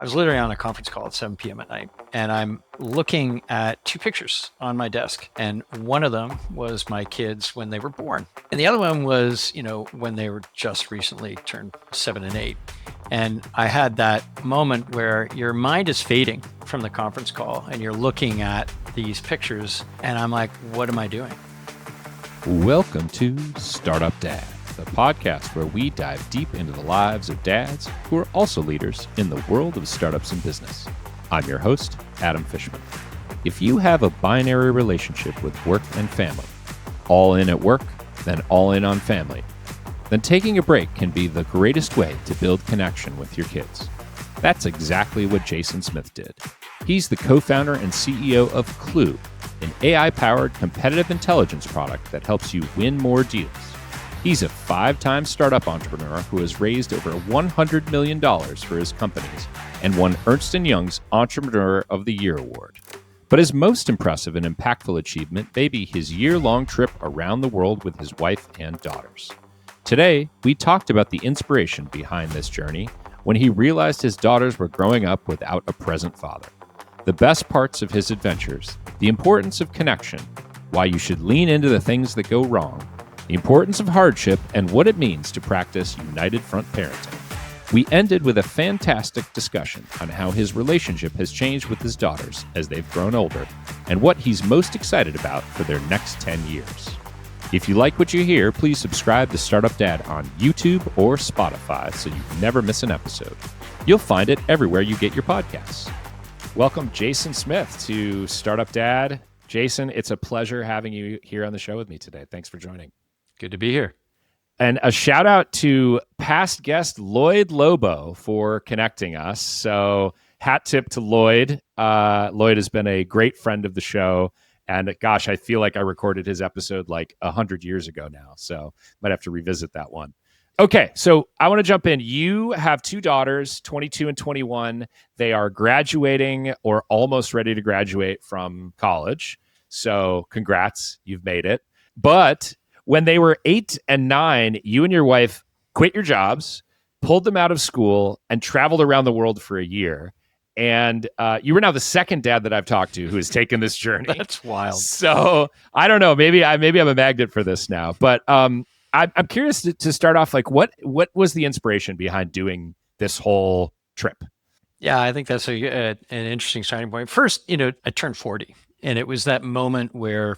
I was literally on a conference call at 7 p.m. at night, and I'm looking at two pictures on my desk. And one of them was my kids when they were born. And the other one was, when they were just recently turned 7 and 8. And I had that moment where your mind is fading from the conference call and you're looking at these pictures. And I'm like, what am I doing? Welcome to Startup Dad, the podcast where we dive deep into the lives of dads who are also leaders in the world of startups and business. I'm your host, Adam Fishman. If you have a binary relationship with work and family, all in at work, then all in on family, then taking a break can be the greatest way to build connection with your kids. That's exactly what Jason Smith did. He's the co-founder and CEO of Klue, an AI-powered competitive intelligence product that helps you win more deals. He's a 5-time startup entrepreneur who has raised over $100 million for his companies and won Ernst Young's Entrepreneur of the Year award. But his most impressive and impactful achievement may be his year-long trip around the world with his wife and daughters. Today, we talked about the inspiration behind this journey when he realized his daughters were growing up without a present father. The best parts of his adventures, the importance of connection, why you should lean into the things that go wrong, the importance of hardship, and what it means to practice united front parenting. We ended with a fantastic discussion on how his relationship has changed with his daughters as they've grown older and what he's most excited about for their next 10 years. If you like what you hear, please subscribe to Startup Dad on YouTube or Spotify so you never miss an episode. You'll find it everywhere you get your podcasts. Welcome, Jason Smith, to Startup Dad. Jason, it's a pleasure having you here on the show with me today. Thanks for joining. Good to be here. And a shout out to past guest Lloyd Lobo for connecting us. So hat tip to Lloyd. Lloyd has been a great friend of the show. And gosh, I feel like I recorded his episode like 100 years ago now. So might have to revisit that one. Okay, so I want to jump in. You have two daughters, 22 and 21. They are graduating or almost ready to graduate from college. So congrats, you've made it. But when they were 8 and 9, you and your wife quit your jobs, pulled them out of school, and traveled around the world for a year. And you were now the second dad that I've talked to who has taken this journey. That's wild. So I don't know. Maybe I'm a magnet for this now. But I'm curious to start off. Like, what was the inspiration behind doing this whole trip? Yeah, I think that's an interesting starting point. First, I turned 40, and it was that moment where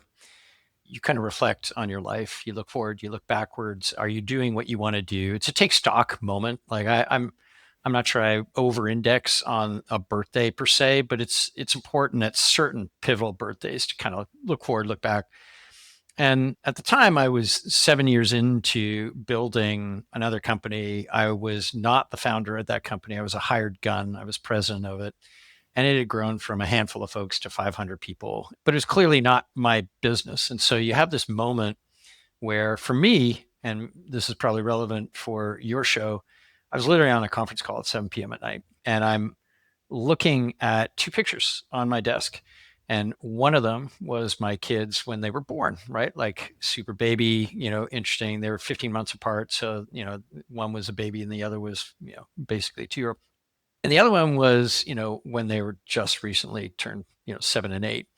you kind of reflect on your life. You look forward, you look backwards. Are you doing what you want to do? It's a take stock moment. Like I'm not sure I over-index on a birthday per se, but it's important at certain pivotal birthdays to kind of look forward, look back. And at the time, I was 7 years into building another company. I was not the founder of that company. I was a hired gun. I was president of it. And it had grown from a handful of folks to 500 people, but it was clearly not my business. And so you have this moment where, for me, and this is probably relevant for your show, I was literally on a conference call at 7 p.m. at night, and I'm looking at two pictures on my desk. And one of them was my kids when they were born, right? Like super baby, interesting. They were 15 months apart. So, one was a baby and the other was, basically a 2-year-old. And the other one was, when they were just recently turned, 7 and 8.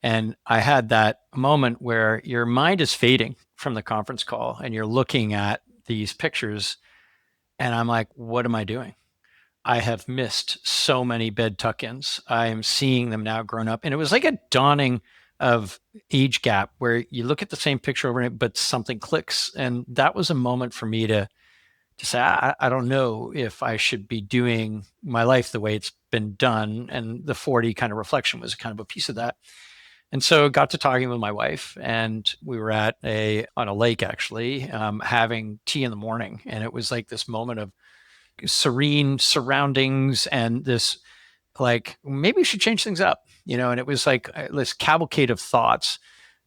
And I had that moment where your mind is fading from the conference call and you're looking at these pictures. And I'm like, what am I doing? I have missed so many bed tuck-ins. I am seeing them now grown up. And it was like a dawning of age gap where you look at the same picture over it, but something clicks. And that was a moment for me to say, I don't know if I should be doing my life the way it's been done. And the 40 kind of reflection was kind of a piece of that. And so got to talking with my wife, and we were on a lake actually, having tea in the morning. And it was like this moment of serene surroundings and this, like, maybe we should change things up, and it was like this cavalcade of thoughts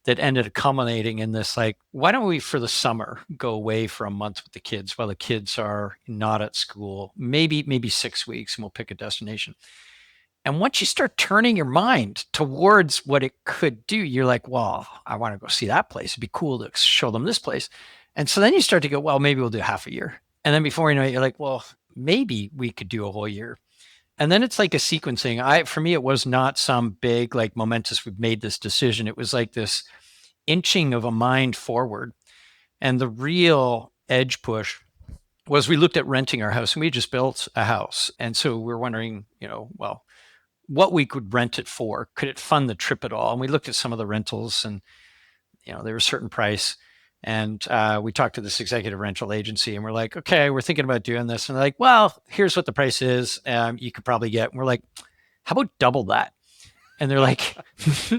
that ended up culminating in this, like, why don't we for the summer go away for a month with the kids while the kids are not at school, maybe 6 weeks, and we'll pick a destination. And once you start turning your mind towards what it could do, you're like, well, I want to go see that place. It'd be cool to show them this place. And so then you start to go, well, maybe we'll do half a year. And then before you know it, you're like, well, maybe we could do a whole year. And then it's like a sequencing. For me, it was not some big, like momentous, we've made this decision. It was like this inching of a mind forward. And the real edge push was we looked at renting our house, and we just built a house. And so we were wondering, well, what we could rent it for. Could it fund the trip at all? And we looked at some of the rentals, and they were a certain price. And we talked to this executive rental agency, and we're like, okay, we're thinking about doing this. And they're like, well, here's what the price is. You could probably get. And we're like, how about double that? And they're like,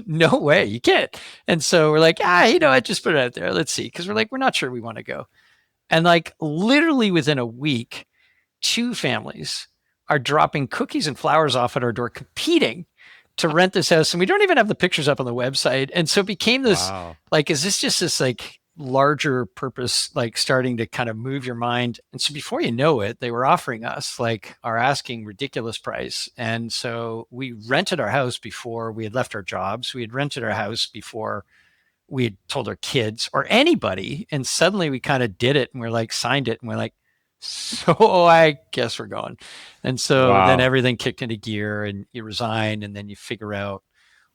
no way, you can't. And so we're like, I just put it out there. Let's see. Because we're like, we're not sure we want to go. And like literally within a week, two families are dropping cookies and flowers off at our door, competing to rent this house. And we don't even have the pictures up on the website. And so it became this Wow. like, is this just this like larger purpose, like starting to kind of move your mind? And so before you know it, they were offering us like our asking ridiculous price. And so we rented our house before we had left our jobs. We had rented our house before we had told our kids or anybody. And suddenly we kind of did it, and we're like, signed it, and we're like, so I guess we're going. And so then Wow. everything kicked into gear, and you resign, and then you figure out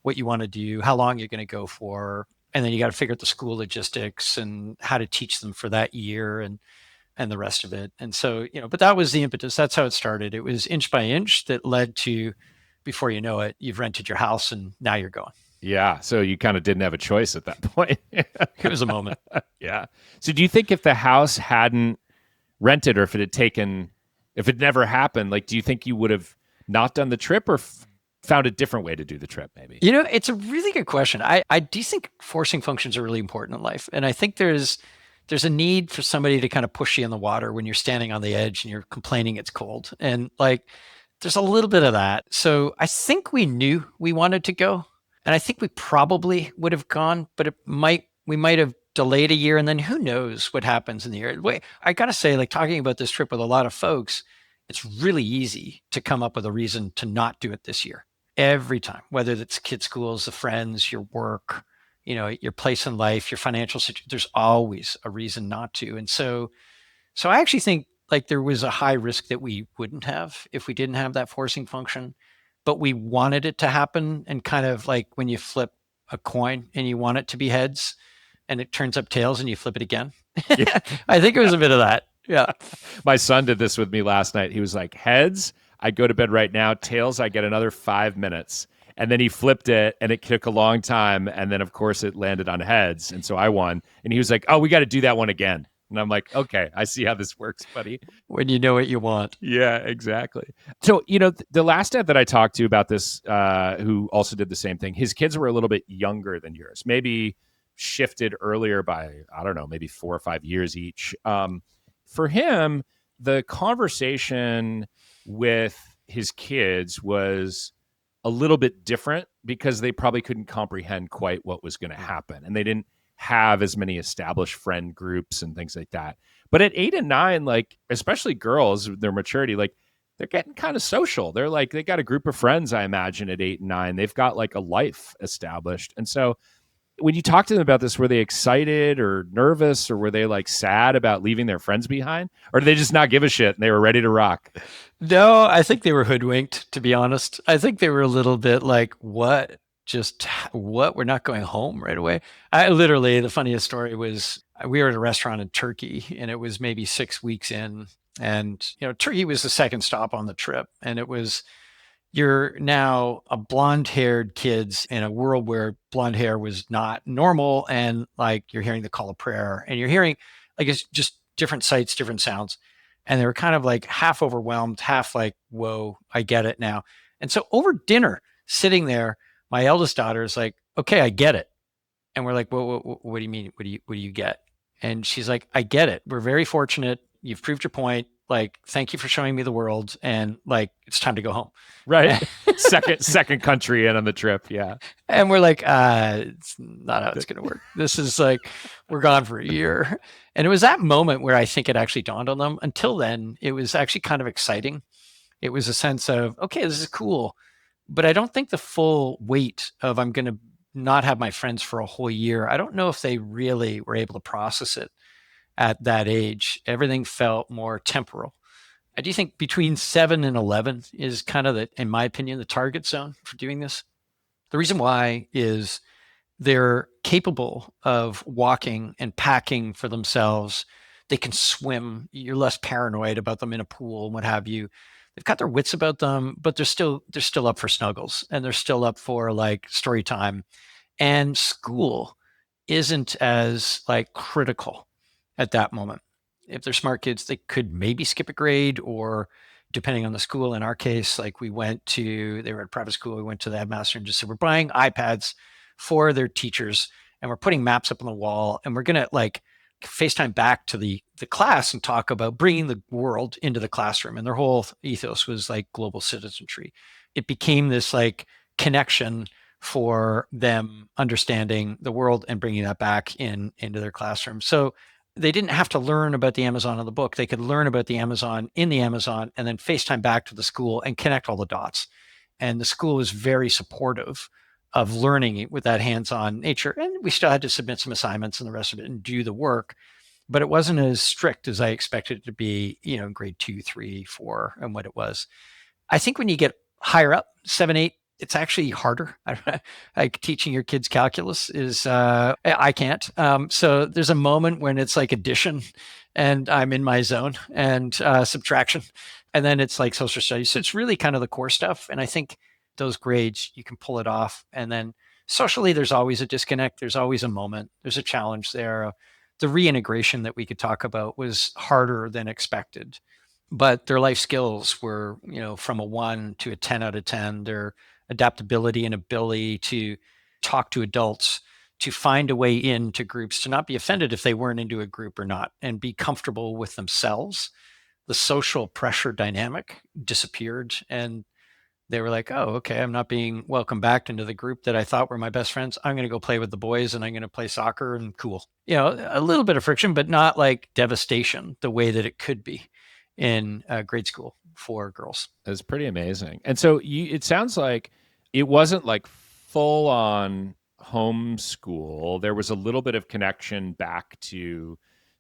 what you want to do, how long you're going to go for. And then you got to figure out the school logistics and how to teach them for that year, and the rest of it. And so, but that was the impetus. That's how it started. It was inch by inch that led to, before you know it, you've rented your house and now you're going. Yeah. So you kind of didn't have a choice at that point. It was a moment. Yeah. So do you think if the house hadn't rented, or if it never happened, like, do you think you would have not done the trip, or found a different way to do the trip maybe? It's a really good question. I do think forcing functions are really important in life. And I think there's a need for somebody to kind of push you in the water when you're standing on the edge and you're complaining it's cold. And like, there's a little bit of that. So I think we knew we wanted to go. And I think we probably would have gone, but we might have delayed a year, and then who knows what happens in the year. Wait, I got to say, like talking about this trip with a lot of folks, it's really easy to come up with a reason to not do it this year. Every time, whether it's kids' schools, the friends, your work, your place in life, your financial situation, there's always a reason not to. And so I actually think like there was a high risk that we wouldn't have if we didn't have that forcing function, but we wanted it to happen. And kind of like when you flip a coin and you want it to be heads and it turns up tails and you flip it again. Yeah. I think it was a bit of that. Yeah. My son did this with me last night. He was like, heads, I go to bed right now. Tails, I get another 5 minutes. And then he flipped it, and it took a long time. And then, of course, it landed on heads. And so I won. And he was like, oh, we got to do that one again. And I'm like, okay, I see how this works, buddy. When you know what you want. Yeah, exactly. So, the last dad that I talked to about this, who also did the same thing, his kids were a little bit younger than yours, maybe shifted earlier by, I don't know, maybe 4 or 5 years each. For him, the conversation with his kids was a little bit different because they probably couldn't comprehend quite what was going to happen. And they didn't have as many established friend groups and things like that. But at 8 and 9, like, especially girls, their maturity, like, they're getting kind of social. They're like, they got a group of friends, I imagine, at 8 and 9. They've got like a life established. And so when you talk to them about this, were they excited or nervous, or were they like sad about leaving their friends behind? Or did they just not give a shit and they were ready to rock? No, I think they were hoodwinked, to be honest. I think they were a little bit like, what? Just what? We're not going home right away. The funniest story was we were at a restaurant in Turkey, and it was maybe 6 weeks in. And, Turkey was the second stop on the trip. And you're now a blonde haired kids in a world where blonde hair was not normal. And like, you're hearing the call of prayer, and you're hearing like, it's just different sights, different sounds. And they were kind of like half overwhelmed, half like, whoa, I get it now. And so over dinner, sitting there, my eldest daughter is like, okay, I get it. And we're like, well, what do you mean? What do you get? And she's like, I get it. We're very fortunate. You've proved your point. Like, thank you for showing me the world. And like, it's time to go home. Right. Second country in on the trip. Yeah. And we're like, it's not how it's going to work. This is like, we're gone for a year. And it was that moment where I think it actually dawned on them. Until then, it was actually kind of exciting. It was a sense of, okay, this is cool. But I don't think the full weight of I'm going to not have my friends for a whole year. I don't know if they really were able to process it at that age. Everything felt more temporal. I do think between 7 and 11 is kind of the, in my opinion, the target zone for doing this. The reason why is they're capable of walking and packing for themselves. They can swim. You're less paranoid about them in a pool and what have you. They've got their wits about them, but they're still up for snuggles and they're still up for like story time. And school isn't as like critical at that moment. If they're smart kids, they could maybe skip a grade, or depending on the school. In our case, like they were at private school. We went to the headmaster and just said, we're buying iPads for their teachers and we're putting maps up on the wall and we're going to like FaceTime back to the class and talk about bringing the world into the classroom. And their whole ethos was like global citizenry. It became this like connection for them understanding the world and bringing that back into their classroom. So they didn't have to learn about the Amazon in the book. They could learn about the Amazon in the Amazon and then FaceTime back to the school and connect all the dots. And the school was very supportive of learning with that hands-on nature. And we still had to submit some assignments and the rest of it and do the work, but it wasn't as strict as I expected it to be, in grade 2, 3, 4, and what it was. I think when you get higher up, 7, 8, it's actually harder. Like teaching your kids calculus is, I can't. So there's a moment when it's like addition and I'm in my zone, and subtraction. And then it's like social studies. So it's really kind of the core stuff. And I think those grades, you can pull it off. And then socially, there's always a disconnect. There's always a moment. There's a challenge there. The reintegration that we could talk about was harder than expected, but their life skills were, from a 1 to a 10 out of 10. Their adaptability and ability to talk to adults, to find a way into groups, to not be offended if they weren't into a group or not, and be comfortable with themselves. The social pressure dynamic disappeared, and they were like, oh, okay, I'm not being welcomed back into the group that I thought were my best friends. I'm going to go play with the boys and I'm going to play soccer and cool. A little bit of friction, but not like devastation the way that it could be in grade school for girls. That's pretty amazing. And so it sounds like it wasn't like full on homeschool. There was a little bit of connection back to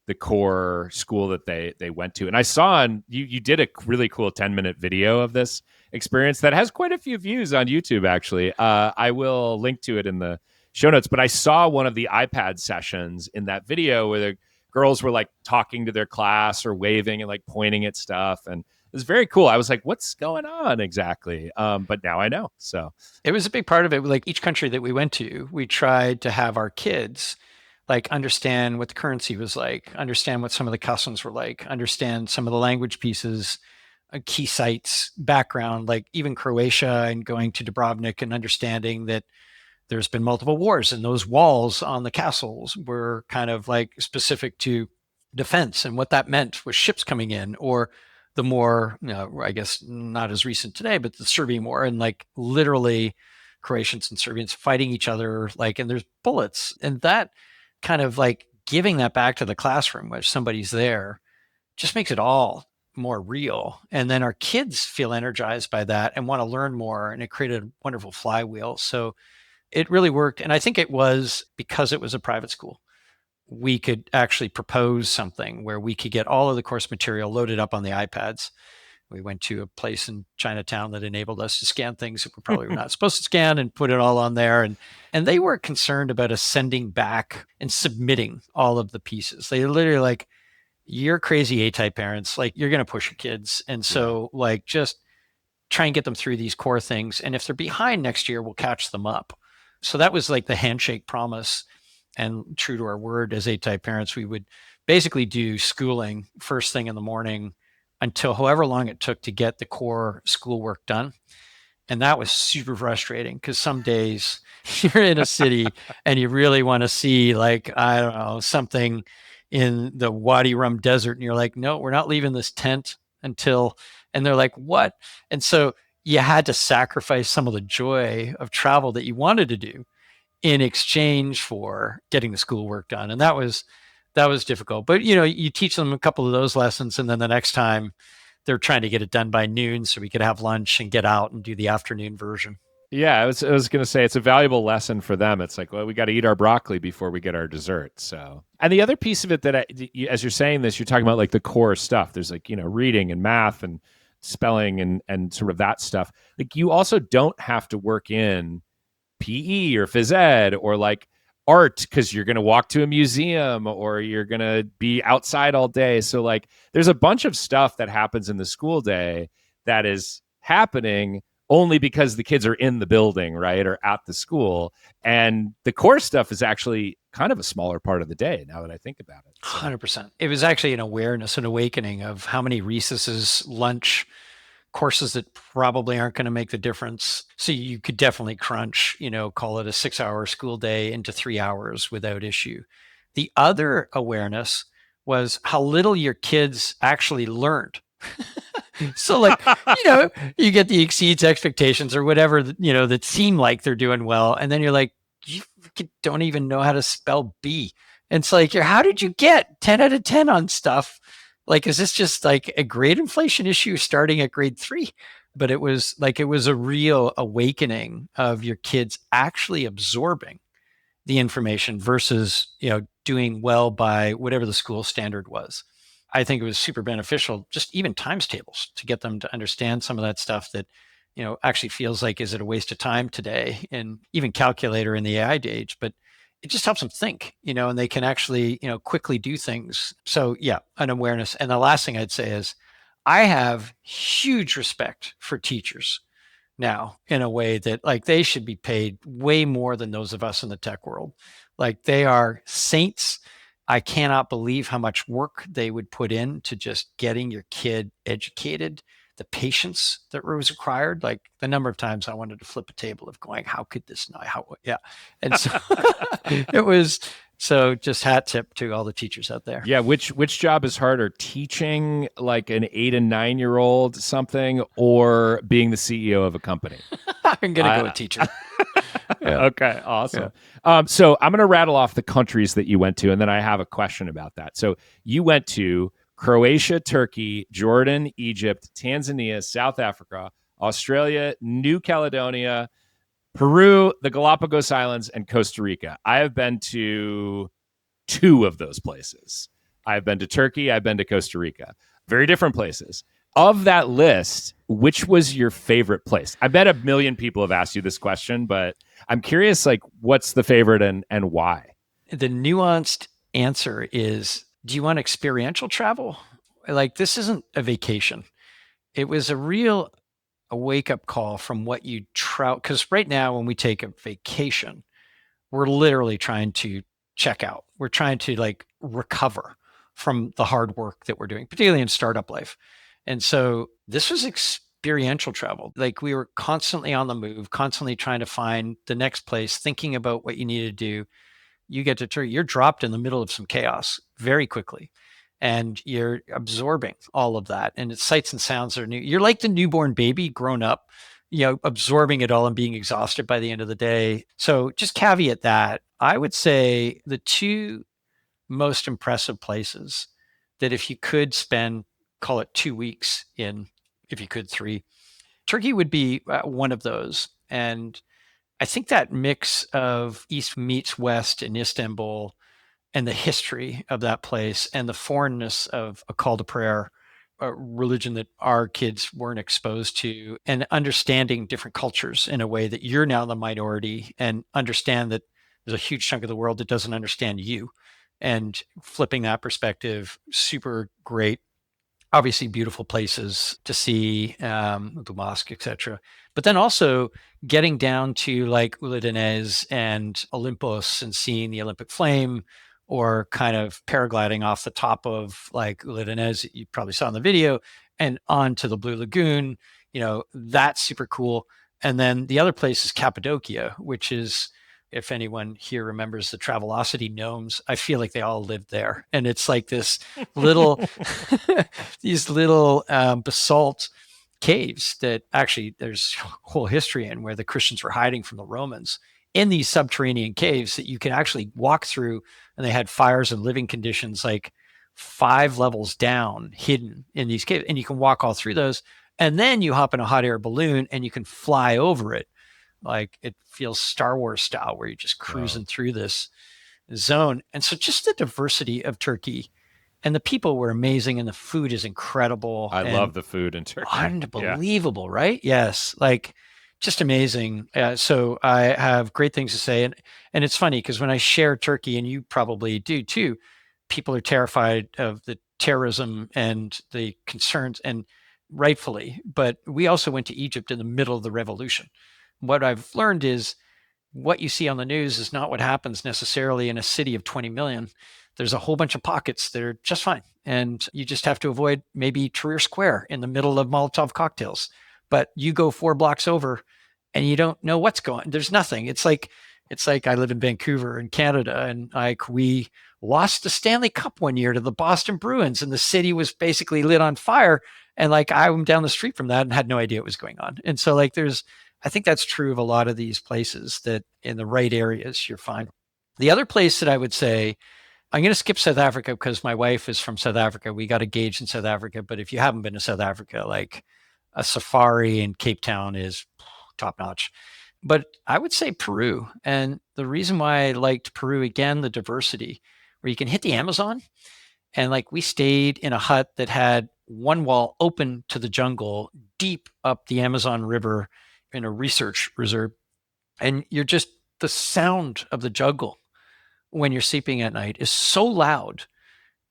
the core school that they went to. And I saw you did a really cool 10-minute video of this experience that has quite a few views on YouTube, actually. I will link to it in the show notes, but I saw one of the iPad sessions in that video where the girls were like talking to their class or waving and like pointing at stuff. And it was very cool. I was like, what's going on exactly? But now I know. So it was a big part of it. Like each country that we went to, we tried to have our kids like understand what the currency was like, understand what some of the customs were like, understand some of the language pieces, key sites, background, like even Croatia, and going to Dubrovnik and understanding that there's been multiple wars and those walls on the castles were kind of like specific to defense, and what that meant was ships coming in, or the more, I guess not as recent today, but the Serbian war, and like literally Croatians and Serbians fighting each other, like, and there's bullets, and that kind of like giving that back to the classroom where somebody's there just makes it all more real. And then our kids feel energized by that and want to learn more. And it created a wonderful flywheel. So it really worked. And I think it was because it was a private school. We could actually propose something where we could get all of the course material loaded up on the iPads. We went to a place in Chinatown that enabled us to scan things that we probably were not supposed to scan and put it all on there. And they were concerned about us sending back and submitting all of the pieces. They literally like, you're crazy A-type parents, like you're going to push your kids. And so like, just try and get them through these core things. And if they're behind next year, we'll catch them up. So that was like the handshake promise. And true to our word as A-type parents, we would basically do schooling first thing in the morning until however long it took to get the core schoolwork done. And that was super frustrating because some days you're in a city and you really want to see, like, I don't know, something in the Wadi Rum desert. And you're like, no, we're not leaving this tent until, and they're like, what? And so you had to sacrifice some of the joy of travel that you wanted to do in exchange for getting the schoolwork done. And that was difficult. But, you teach them a couple of those lessons, and then the next time they're trying to get it done by noon so we could have lunch and get out and do the afternoon version. Yeah, I was going to say it's a valuable lesson for them. It's like, well, we got to eat our broccoli before we get our dessert. So, and the other piece of it that as you're saying this, you're talking about like the core stuff. There's like, reading and math and spelling and sort of that stuff. Like you also don't have to work in PE or phys ed or like art because you're going to walk to a museum or you're going to be outside all day. So like there's a bunch of stuff that happens in the school day that is happening only because the kids are in the building, right? Or at the school. And the core stuff is actually kind of a smaller part of the day now that I think about it. So 100%. It was actually an awareness, an awakening of how many recesses, lunch, courses that probably aren't going to make the difference. So you could definitely crunch, call it a 6-hour school day into 3 hours without issue. The other awareness was how little your kids actually learned. So like, you get the exceeds expectations or whatever, that seem like they're doing well. And then you're like, you don't even know how to spell B. And it's like, how did you get 10 out of 10 on stuff? Like, is this just like a grade inflation issue starting at grade 3? But it was a real awakening of your kids actually absorbing the information versus, doing well by whatever the school standard was. I think it was super beneficial, just even times tables to get them to understand some of that stuff that, actually feels like, is it a waste of time today? And even calculator in the AI age, but it just helps them think, and they can actually, quickly do things. So yeah, an awareness. And the last thing I'd say is I have huge respect for teachers now in a way that like they should be paid way more than those of us in the tech world. Like they are saints. I cannot believe how much work they would put in to just getting your kid educated, the patience that was required, like the number of times I wanted to flip a table of going, how could this not, how, yeah. And so it was, so just hat tip to all the teachers out there. yeah, which job is harder, teaching like an 8 and 9 year old something or being the CEO of a company? I'm going to go with teacher. Yeah. Okay, awesome. Yeah. So I'm going to rattle off the countries that you went to, and then I have a question about that. So you went to Croatia, Turkey, Jordan, Egypt, Tanzania, South Africa, Australia, New Caledonia, Peru, the Galapagos Islands, and Costa Rica. I have been to 2 of those places. I've been to Turkey, I've been to Costa Rica. Very different places. Of that list, which was your favorite place? I bet a million people have asked you this question, but I'm curious, like, what's the favorite and why? The nuanced answer is, do you want experiential travel? Like, this isn't a vacation. It was a wake-up call from what you because right now when we take a vacation, we're literally trying to check out. We're trying to like recover from the hard work that we're doing, particularly in startup life. And so this was experiential travel. Like we were constantly on the move, constantly trying to find the next place, thinking about what you need to do. You get to Turkey, you're dropped in the middle of some chaos very quickly. And you're absorbing all of that. And it's sights and sounds that are new. You're like the newborn baby grown up, absorbing it all and being exhausted by the end of the day. So just caveat that. I would say the 2 most impressive places that if you could spend, call it 2 weeks in, if you could 3, Turkey would be one of those. And I think that mix of East meets West in Istanbul and the history of that place and the foreignness of a call to prayer, a religion that our kids weren't exposed to, and understanding different cultures in a way that you're now the minority and understand that there's a huge chunk of the world that doesn't understand you, and flipping that perspective, super great. Obviously beautiful places to see, the mosque, etc. But then also getting down to like Uludenes and Olympus and seeing the Olympic flame, or kind of paragliding off the top of like Uludenes, you probably saw in the video, and onto the Blue Lagoon. That's super cool. And then the other place is Cappadocia, which is, if anyone here remembers the Travelocity gnomes, I feel like they all lived there. And it's like this little, these little basalt caves that actually there's whole history in, where the Christians were hiding from the Romans in these subterranean caves that you can actually walk through. And they had fires and living conditions like 5 levels down, hidden in these caves. And you can walk all through those. And then you hop in a hot air balloon and you can fly over it, Like it feels Star Wars style where you're just Wow. cruising through this zone. And so just the diversity of Turkey, and the people were amazing, and the food is incredible I and love the food in Turkey. Yeah. unbelievable, right? Yes, like just amazing. So I have great things to say, and it's funny because when I share Turkey, and you probably do too, people are terrified of the terrorism and the concerns, and rightfully. But we also went to Egypt in the middle of the revolution. What I've learned is what you see on the news is not what happens necessarily in a city of 20 million. There's a whole bunch of pockets that are just fine. And you just have to avoid maybe Tahrir Square in the middle of Molotov cocktails. But you go 4 blocks over and you don't know what's going. There's nothing. It's like I live in Vancouver in Canada, and like we lost the Stanley Cup one year to the Boston Bruins, and the city was basically lit on fire. And like I'm down the street from that and had no idea what was going on. And so like I think that's true of a lot of these places, that in the right areas, you're fine. The other place that I would say, I'm going to skip South Africa because my wife is from South Africa. We got engaged in South Africa. But if you haven't been to South Africa, like a safari in Cape Town is top notch. But I would say Peru. And the reason why I liked Peru, again, the diversity, where you can hit the Amazon. And like we stayed in a hut that had one wall open to the jungle deep up the Amazon River in a research reserve. And you're just, the sound of the jungle when you're sleeping at night is so loud,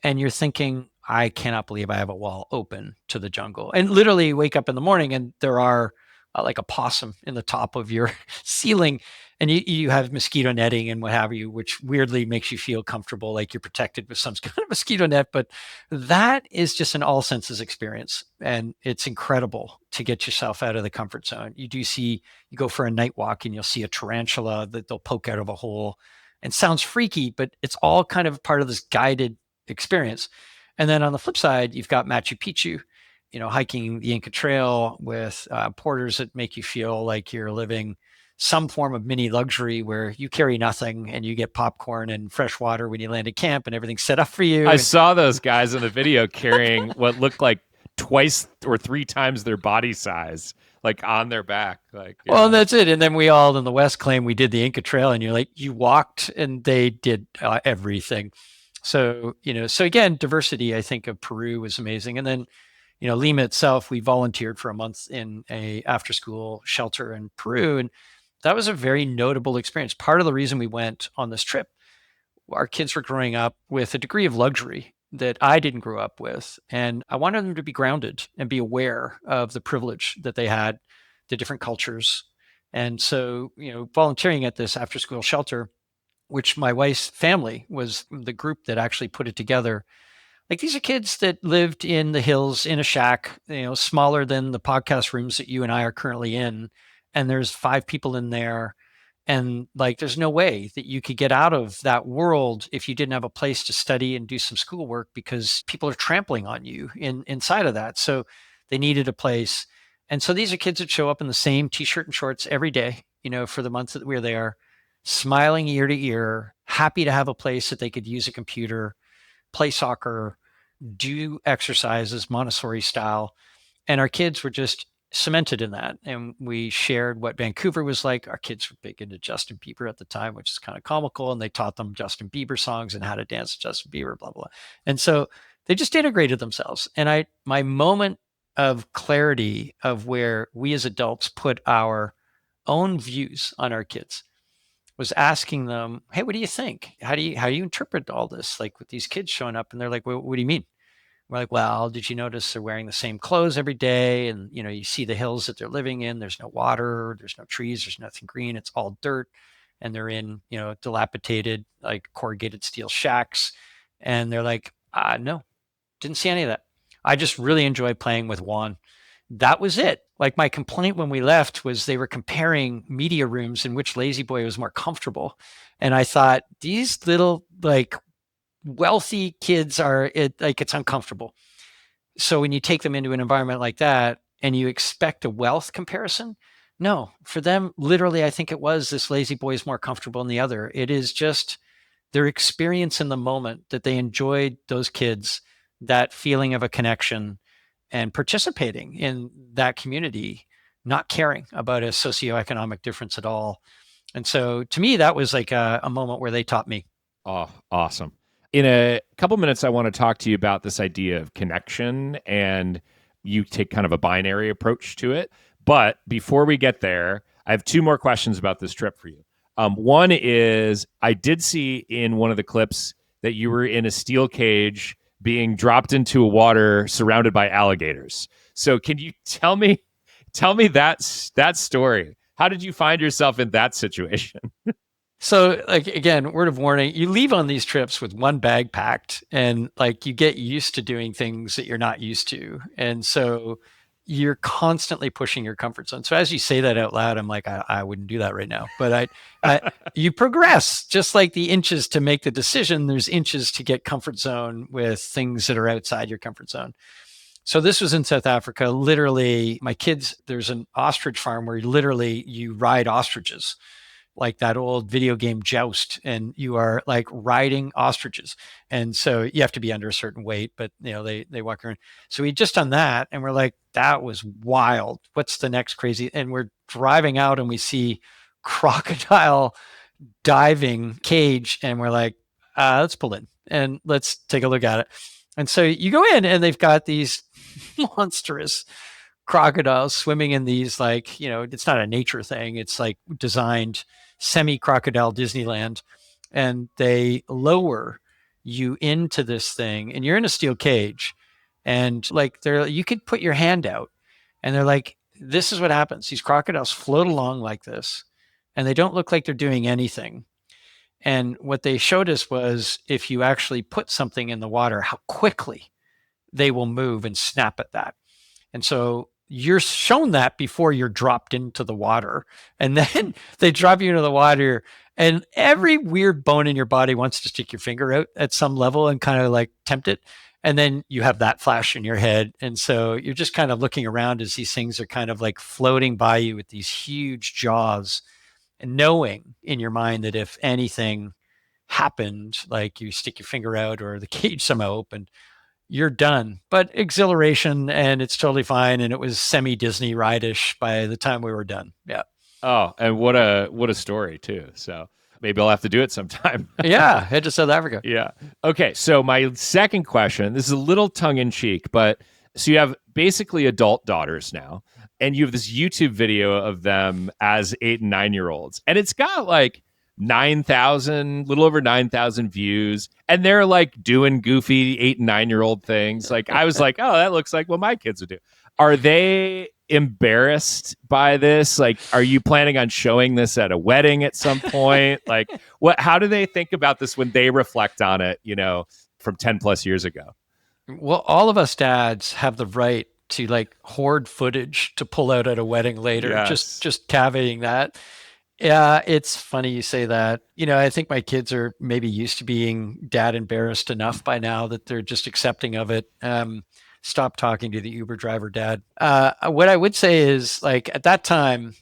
and you're thinking, I cannot believe I have a wall open to the jungle. And literally you wake up in the morning and there are like a possum in the top of your ceiling, and you have mosquito netting and what have you, which weirdly makes you feel comfortable, like you're protected with some kind of mosquito net. But that is just an all senses experience. And it's incredible to get yourself out of the comfort zone. You go for a night walk and you'll see a tarantula that they'll poke out of a hole, and sounds freaky, but it's all kind of part of this guided experience. And then on the flip side, you've got Machu Picchu, hiking the Inca Trail with porters that make you feel like you're living some form of mini luxury where you carry nothing and you get popcorn and fresh water when you land at camp and everything's set up for you. I And saw those guys in the video carrying what looked like twice or three times their body size, like on their back. Like, well, and yeah. that's it. And then we all in the West claim we did the Inca Trail, and you're like, you walked, and they did everything. So again, diversity, I think, of Peru was amazing. And then, Lima itself, we volunteered for a month in a after school shelter in Peru. And that was a very notable experience. Part of the reason we went on this trip, our kids were growing up with a degree of luxury that I didn't grow up with. And I wanted them to be grounded and be aware of the privilege that they had, the different cultures. And so, volunteering at this after school shelter, which my wife's family was the group that actually put it together. Like these are kids that lived in the hills in a shack, smaller than the podcast rooms that you and I are currently in. And there's 5 people in there. And like, there's no way that you could get out of that world if you didn't have a place to study and do some schoolwork, because people are trampling on you inside of that. So they needed a place. And so these are kids that show up in the same t-shirt and shorts every day, for the months that we're there, smiling ear to ear, happy to have a place that they could use a computer, play soccer, do exercises, Montessori style. And our kids were just cemented in that. And we shared what Vancouver was like. Our kids were big into Justin Bieber at the time, which is kind of comical. And they taught them Justin Bieber songs and how to dance to Justin Bieber, blah, blah. And so they just integrated themselves. And my moment of clarity of where we as adults put our own views on our kids was asking them, hey, what do you think? How do you interpret all this? Like with these kids showing up, and they're like, well, what do you mean? We're like, well, did you notice they're wearing the same clothes every day? And, you see the hills that they're living in. There's no water, there's no trees, there's nothing green. It's all dirt. And they're in, dilapidated, like corrugated steel shacks. And they're like, no, didn't see any of that. I just really enjoy playing with Juan. That was it. Like my complaint when we left was they were comparing media rooms in which Lazy Boy was more comfortable. And I thought, these little like wealthy kids it's uncomfortable. So when you take them into an environment like that and you expect a wealth comparison, no, for them, literally, I think it was this Lazy Boy is more comfortable than the other. It is just their experience in the moment that they enjoyed, those kids, that feeling of a connection and participating in that community. not caring about a socioeconomic difference at all. And so to me, that was like a moment where they taught me. Oh, awesome. In a couple minutes, I want to talk to you about this idea of connection, and you take kind of a binary approach to it. But before we get there, I have two more questions about this trip for you. One is I did see in one of the clips that you were in a steel cage being dropped into a water surrounded by alligators. So can you tell me that story? How did you find yourself in that situation? So, like, again, word of warning, you leave on these trips with one bag packed and like you get used to doing things that you're not used to. And so you're constantly pushing your comfort zone. So as you say that out loud, I'm like, I wouldn't do that right now. But you progress just like the inches to make the decision. There's inches to get comfort zone with things that are outside your comfort zone. So this was in South Africa. Literally, my kids, there's an ostrich farm where literally you ride ostriches like that old video game Joust, and you are like riding ostriches. And so you have to be under a certain weight, but they walk around. So we just done that and we're like, that was wild. What's the next crazy? And we're driving out and we see crocodile diving cage and we're like, let's pull in and let's take a look at it. And so you go in and they've got these monstrous crocodiles swimming in these, like, it's not a nature thing. It's like designed semi crocodile Disneyland. And they lower you into this thing and you're in a steel cage. And like, you could put your hand out and they're like, this is what happens. These crocodiles float along like this and they don't look like they're doing anything. And what they showed us was if you actually put something in the water, how quickly they will move and snap at that. And so you're shown that before you're dropped into the water. And then they drop you into the water, and every weird bone in your body wants to stick your finger out at some level and kind of like tempt it. And then you have that flash in your head. And so you're just kind of looking around as these things are kind of like floating by you with these huge jaws, and knowing in your mind that if anything happened, like you stick your finger out or the cage somehow opened, you're done. But exhilaration, and it's totally fine. And it was semi Disney ride-ish by the time we were done. Yeah. Oh, and what a story too. So maybe I'll have to do it sometime. Yeah. Head to South Africa. Yeah. Okay. So my second question, this is a little tongue in cheek, but so you have basically adult daughters now, and you have this YouTube video of them as 8 and 9 year olds, and it's got like 9,000, little over 9,000 views, and they're like doing goofy 8 and 9 year old things. Like I was like, oh, that looks like what my kids would do. Are they embarrassed by this? Like, are you planning on showing this at a wedding at some point? Like, how do they think about this when they reflect on it, from 10 plus years ago? Well, all of us dads have the right to like hoard footage to pull out at a wedding later. Yes. Just caveating that. Yeah, it's funny you say that. I think my kids are maybe used to being dad embarrassed enough by now that they're just accepting of it. Stop talking to the Uber driver, dad. What I would say is, like, at that time,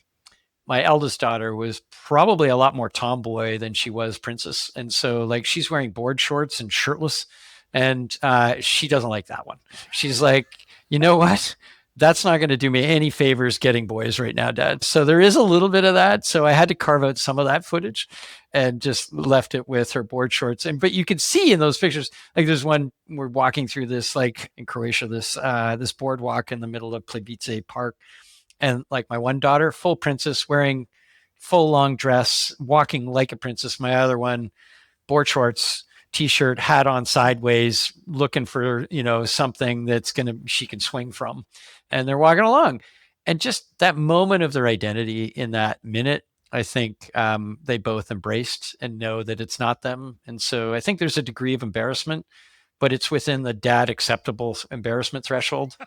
my eldest daughter was probably a lot more tomboy than she was princess. And so, like, she's wearing board shorts and shirtless, and she doesn't like that one. She's like, you know what? That's not going to do me any favors getting boys right now, dad. So there is a little bit of that. So I had to carve out some of that footage and just left it with her board shorts. But you can see in those pictures, like there's one, we're walking through this, like in Croatia, this boardwalk in the middle of Plivice Park. And like my one daughter, full princess, wearing full long dress, walking like a princess. My other one, board shorts, t-shirt, hat on sideways, looking for, something she can swing from. And they're walking along. And just that moment of their identity in that minute, I think they both embraced and know that it's not them. And so I think there's a degree of embarrassment, but it's within the dad acceptable embarrassment threshold.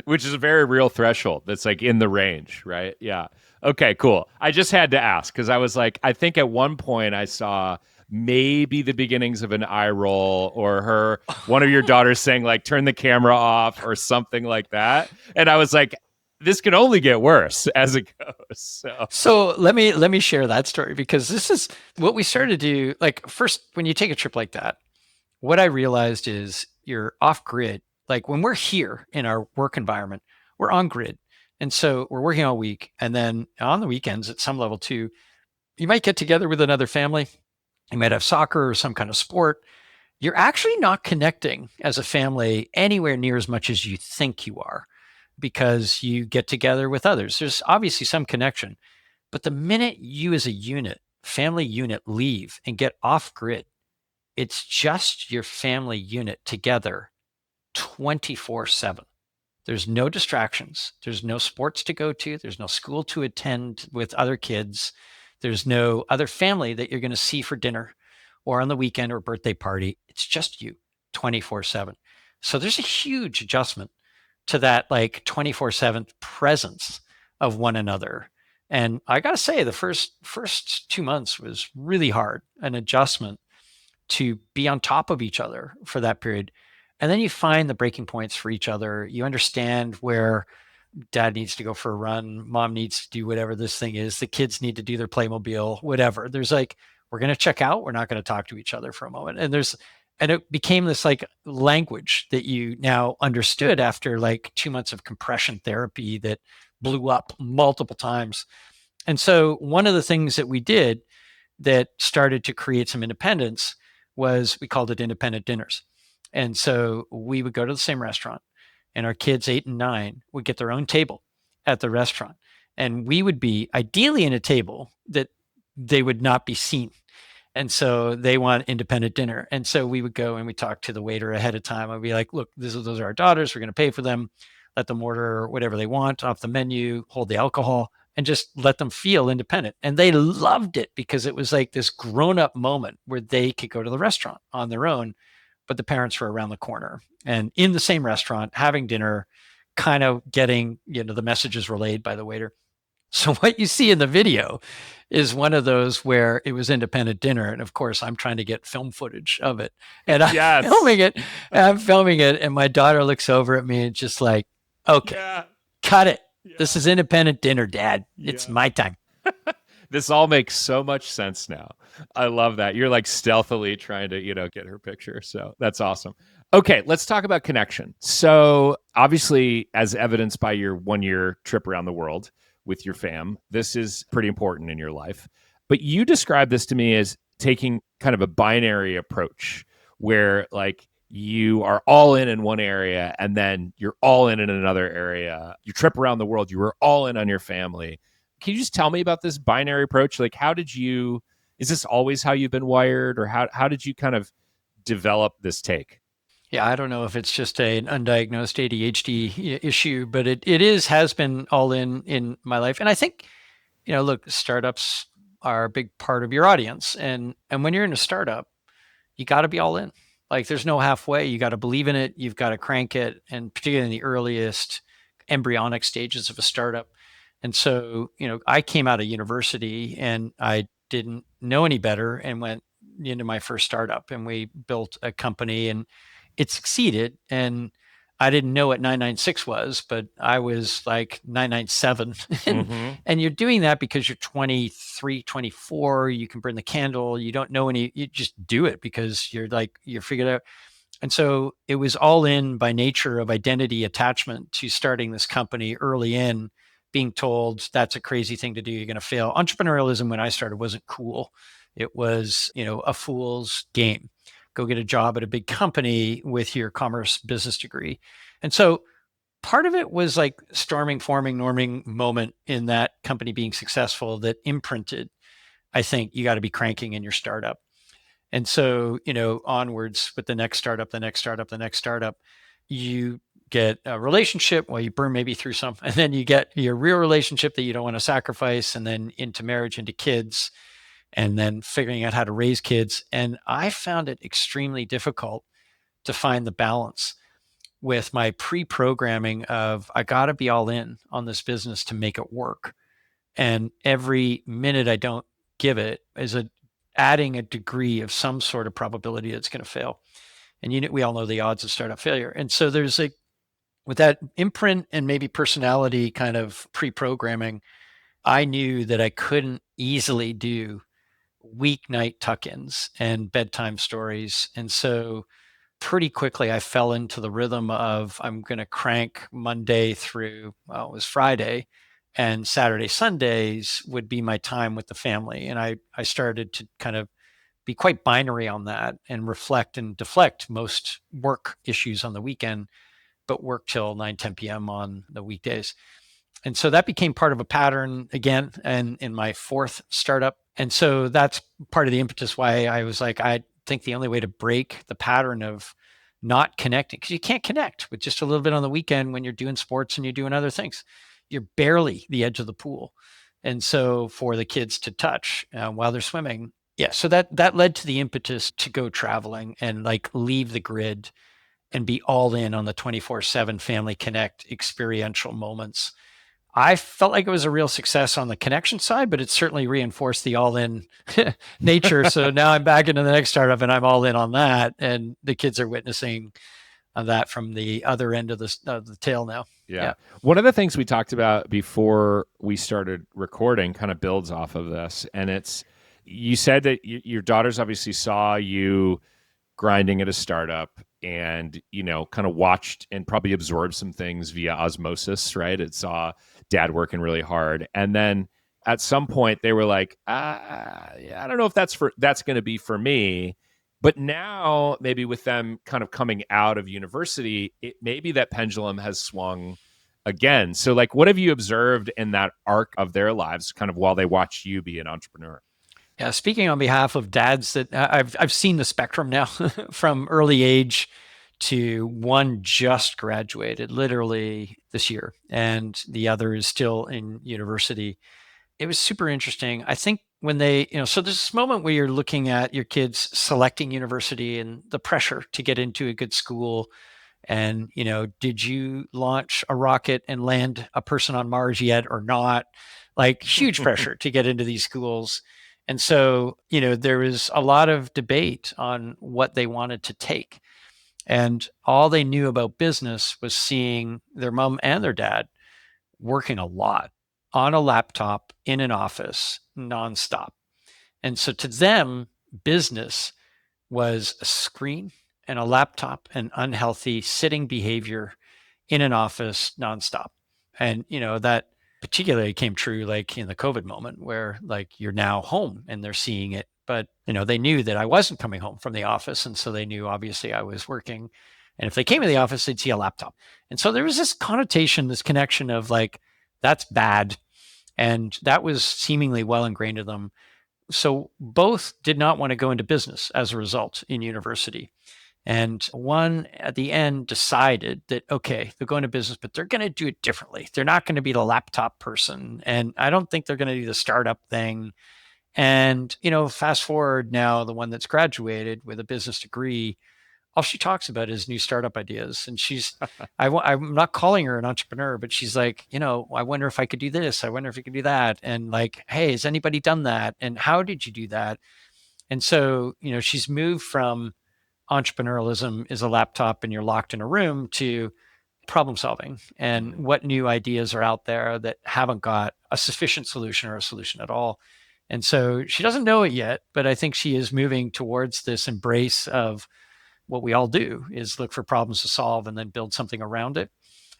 Which is a very real threshold that's like in the range, right? Yeah. Okay, cool. I just had to ask because I was like, I think at one point I saw maybe the beginnings of an eye roll or one of your daughters saying like, turn the camera off or something like that. And I was like, this can only get worse as it goes. So let me share that story, because this is what we started to do. Like, first, when you take a trip like that, what I realized is you're off grid. Like when we're here in our work environment, we're on grid. And so we're working all week. And then on the weekends, at some level too, you might get together with another family. You might have soccer or some kind of sport. You're actually not connecting as a family anywhere near as much as you think you are because you get together with others. There's obviously some connection, but the minute you as a unit, family unit, leave and get off grid, it's just your family unit together 24/7. There's no distractions. There's no sports to go to. There's no school to attend with other kids. There's no other family that you're going to see for dinner or on the weekend or birthday party. It's just you 24/7. So there's a huge adjustment to that like 24/7 presence of one another. And I got to say the first 2 months was really hard, an adjustment to be on top of each other for that period. And then you find the breaking points for each other. You understand where dad needs to go for a run, mom needs to do whatever this thing is, the kids need to do their Playmobil, whatever. There's like, we're going to check out, we're not going to talk to each other for a moment. And it became this like language that you now understood after like 2 months of compression therapy that blew up multiple times. And so one of the things that we did that started to create some independence was we called it independent dinners. And so we would go to the same restaurant, and our kids 8 and 9 would get their own table at the restaurant. And we would be ideally in a table that they would not be seen. And so they want independent dinner. And so we would go and we talk to the waiter ahead of time. I'd be like, look, those are our daughters. We're going to pay for them. Let them order whatever they want off the menu, hold the alcohol, and just let them feel independent. And they loved it because it was like this grown up moment where they could go to the restaurant on their own, but the parents were around the corner and in the same restaurant having dinner, kind of getting, the messages relayed by the waiter. So what you see in the video is one of those where it was independent dinner. And of course, I'm trying to get film footage of it. And I'm Yes. filming it. And I'm filming it. And my daughter looks over at me and just like, okay, Yeah. cut it. This Yeah. is independent dinner, Dad. It's Yeah. my time. This all makes so much sense now. I love that. You're like stealthily trying to, get her picture. So that's awesome. Okay, let's talk about connection. So, obviously, as evidenced by your 1 year trip around the world with your fam, this is pretty important in your life. But you described this to me as taking kind of a binary approach where, like, you are all in one area and then you're all in another area. You trip around the world, you were all in on your family. Can you just tell me about this binary approach? Like, is this always how you've been wired, or how did you kind of develop this take? Yeah, I don't know if it's just an undiagnosed ADHD issue, but has been all in my life. And I think, look, startups are a big part of your audience. And when you're in a startup, you got to be all in. Like there's no halfway. You got to believe in it. You've got to crank it. And particularly in the earliest embryonic stages of a startup. And so, I came out of university and I didn't know any better and went into my first startup and we built a company and it succeeded. And I didn't know what 996 was, but I was like 997. and Mm-hmm. and you're doing that because you're 23, 24, you can burn the candle, you don't know any, you just do it because you're figured out. And so it was all in by nature of identity attachment to starting this company early in, being told that's a crazy thing to do. You're going to fail. Entrepreneurialism when I started wasn't cool. It was, a fool's game. Go get a job at a big company with your commerce business degree. And so part of it was like storming, forming, norming moment in that company being successful that imprinted, I think you got to be cranking in your startup. And so, onwards with the next startup, the next startup, the next startup, you get a relationship. Well, you burn maybe through some, and then you get your real relationship that you don't want to sacrifice, and then into marriage, into kids, and then figuring out how to raise kids. And I found it extremely difficult to find the balance with my pre-programming of I got to be all in on this business to make it work. And every minute I don't give it is adding a degree of some sort of probability it's going to fail. And we all know the odds of startup failure. And so there's with that imprint and maybe personality kind of pre-programming, I knew that I couldn't easily do weeknight tuck-ins and bedtime stories. And so pretty quickly I fell into the rhythm of I'm going to crank Monday through, well, it was Friday, and Saturday, Sundays would be my time with the family. And I started to kind of be quite binary on that and reflect and deflect most work issues on the weekend, but work till 9, 10 p.m. on the weekdays. And so that became part of a pattern again, and in my fourth startup. And so that's part of the impetus why I was like, I think the only way to break the pattern of not connecting, because you can't connect with just a little bit on the weekend when you're doing sports and you're doing other things. You're barely the edge of the pool. And so for the kids to touch while they're swimming, yeah. So that led to the impetus to go traveling and like leave the grid and be all in on the 24/7 family connect experiential moments. I felt like it was a real success on the connection side, but it certainly reinforced the all in nature. So now I'm back into the next startup and I'm all in on that. And the kids are witnessing that from the other end of the tail now. Yeah. Yeah. One of the things we talked about before we started recording kind of builds off of this. And it's, you said that your daughters obviously saw you grinding at a startup and, kind of watched and probably absorbed some things via osmosis, right? It saw dad working really hard. And then at some point they were like, yeah, I don't know if that's going to be for me. But now maybe with them kind of coming out of university, it maybe that pendulum has swung again. So like, what have you observed in that arc of their lives kind of while they watch you be an entrepreneur? Yeah, speaking on behalf of dads, that I've seen the spectrum now from early age to one just graduated literally this year, and the other is still in university. It was super interesting. I think when they, so there's this moment where you're looking at your kids selecting university and the pressure to get into a good school. And, did you launch a rocket and land a person on Mars yet or not? Like huge pressure to get into these schools. And so, there was a lot of debate on what they wanted to take. And all they knew about business was seeing their mom and their dad working a lot on a laptop in an office nonstop. And so to them, business was a screen and a laptop and unhealthy sitting behavior in an office nonstop. And, that particularly came true like in the COVID moment where like you're now home and they're seeing it. But, they knew that I wasn't coming home from the office. And so they knew obviously I was working. And if they came to the office, they'd see a laptop. And so there was this connotation, this connection of like, that's bad. And that was seemingly well ingrained in them. So both did not want to go into business as a result in university. And one at the end decided that, okay, they're going to business, but they're going to do it differently. They're not going to be the laptop person. And I don't think they're going to do the startup thing. And, fast forward now, the one that's graduated with a business degree, all she talks about is new startup ideas. And I'm not calling her an entrepreneur, but she's like, I wonder if I could do this. I wonder if I could do that. And like, hey, has anybody done that? And how did you do that? And so, she's moved from entrepreneurialism is a laptop and you're locked in a room to problem solving and what new ideas are out there that haven't got a sufficient solution or a solution at all. And so she doesn't know it yet, but I think she is moving towards this embrace of what we all do is look for problems to solve and then build something around it.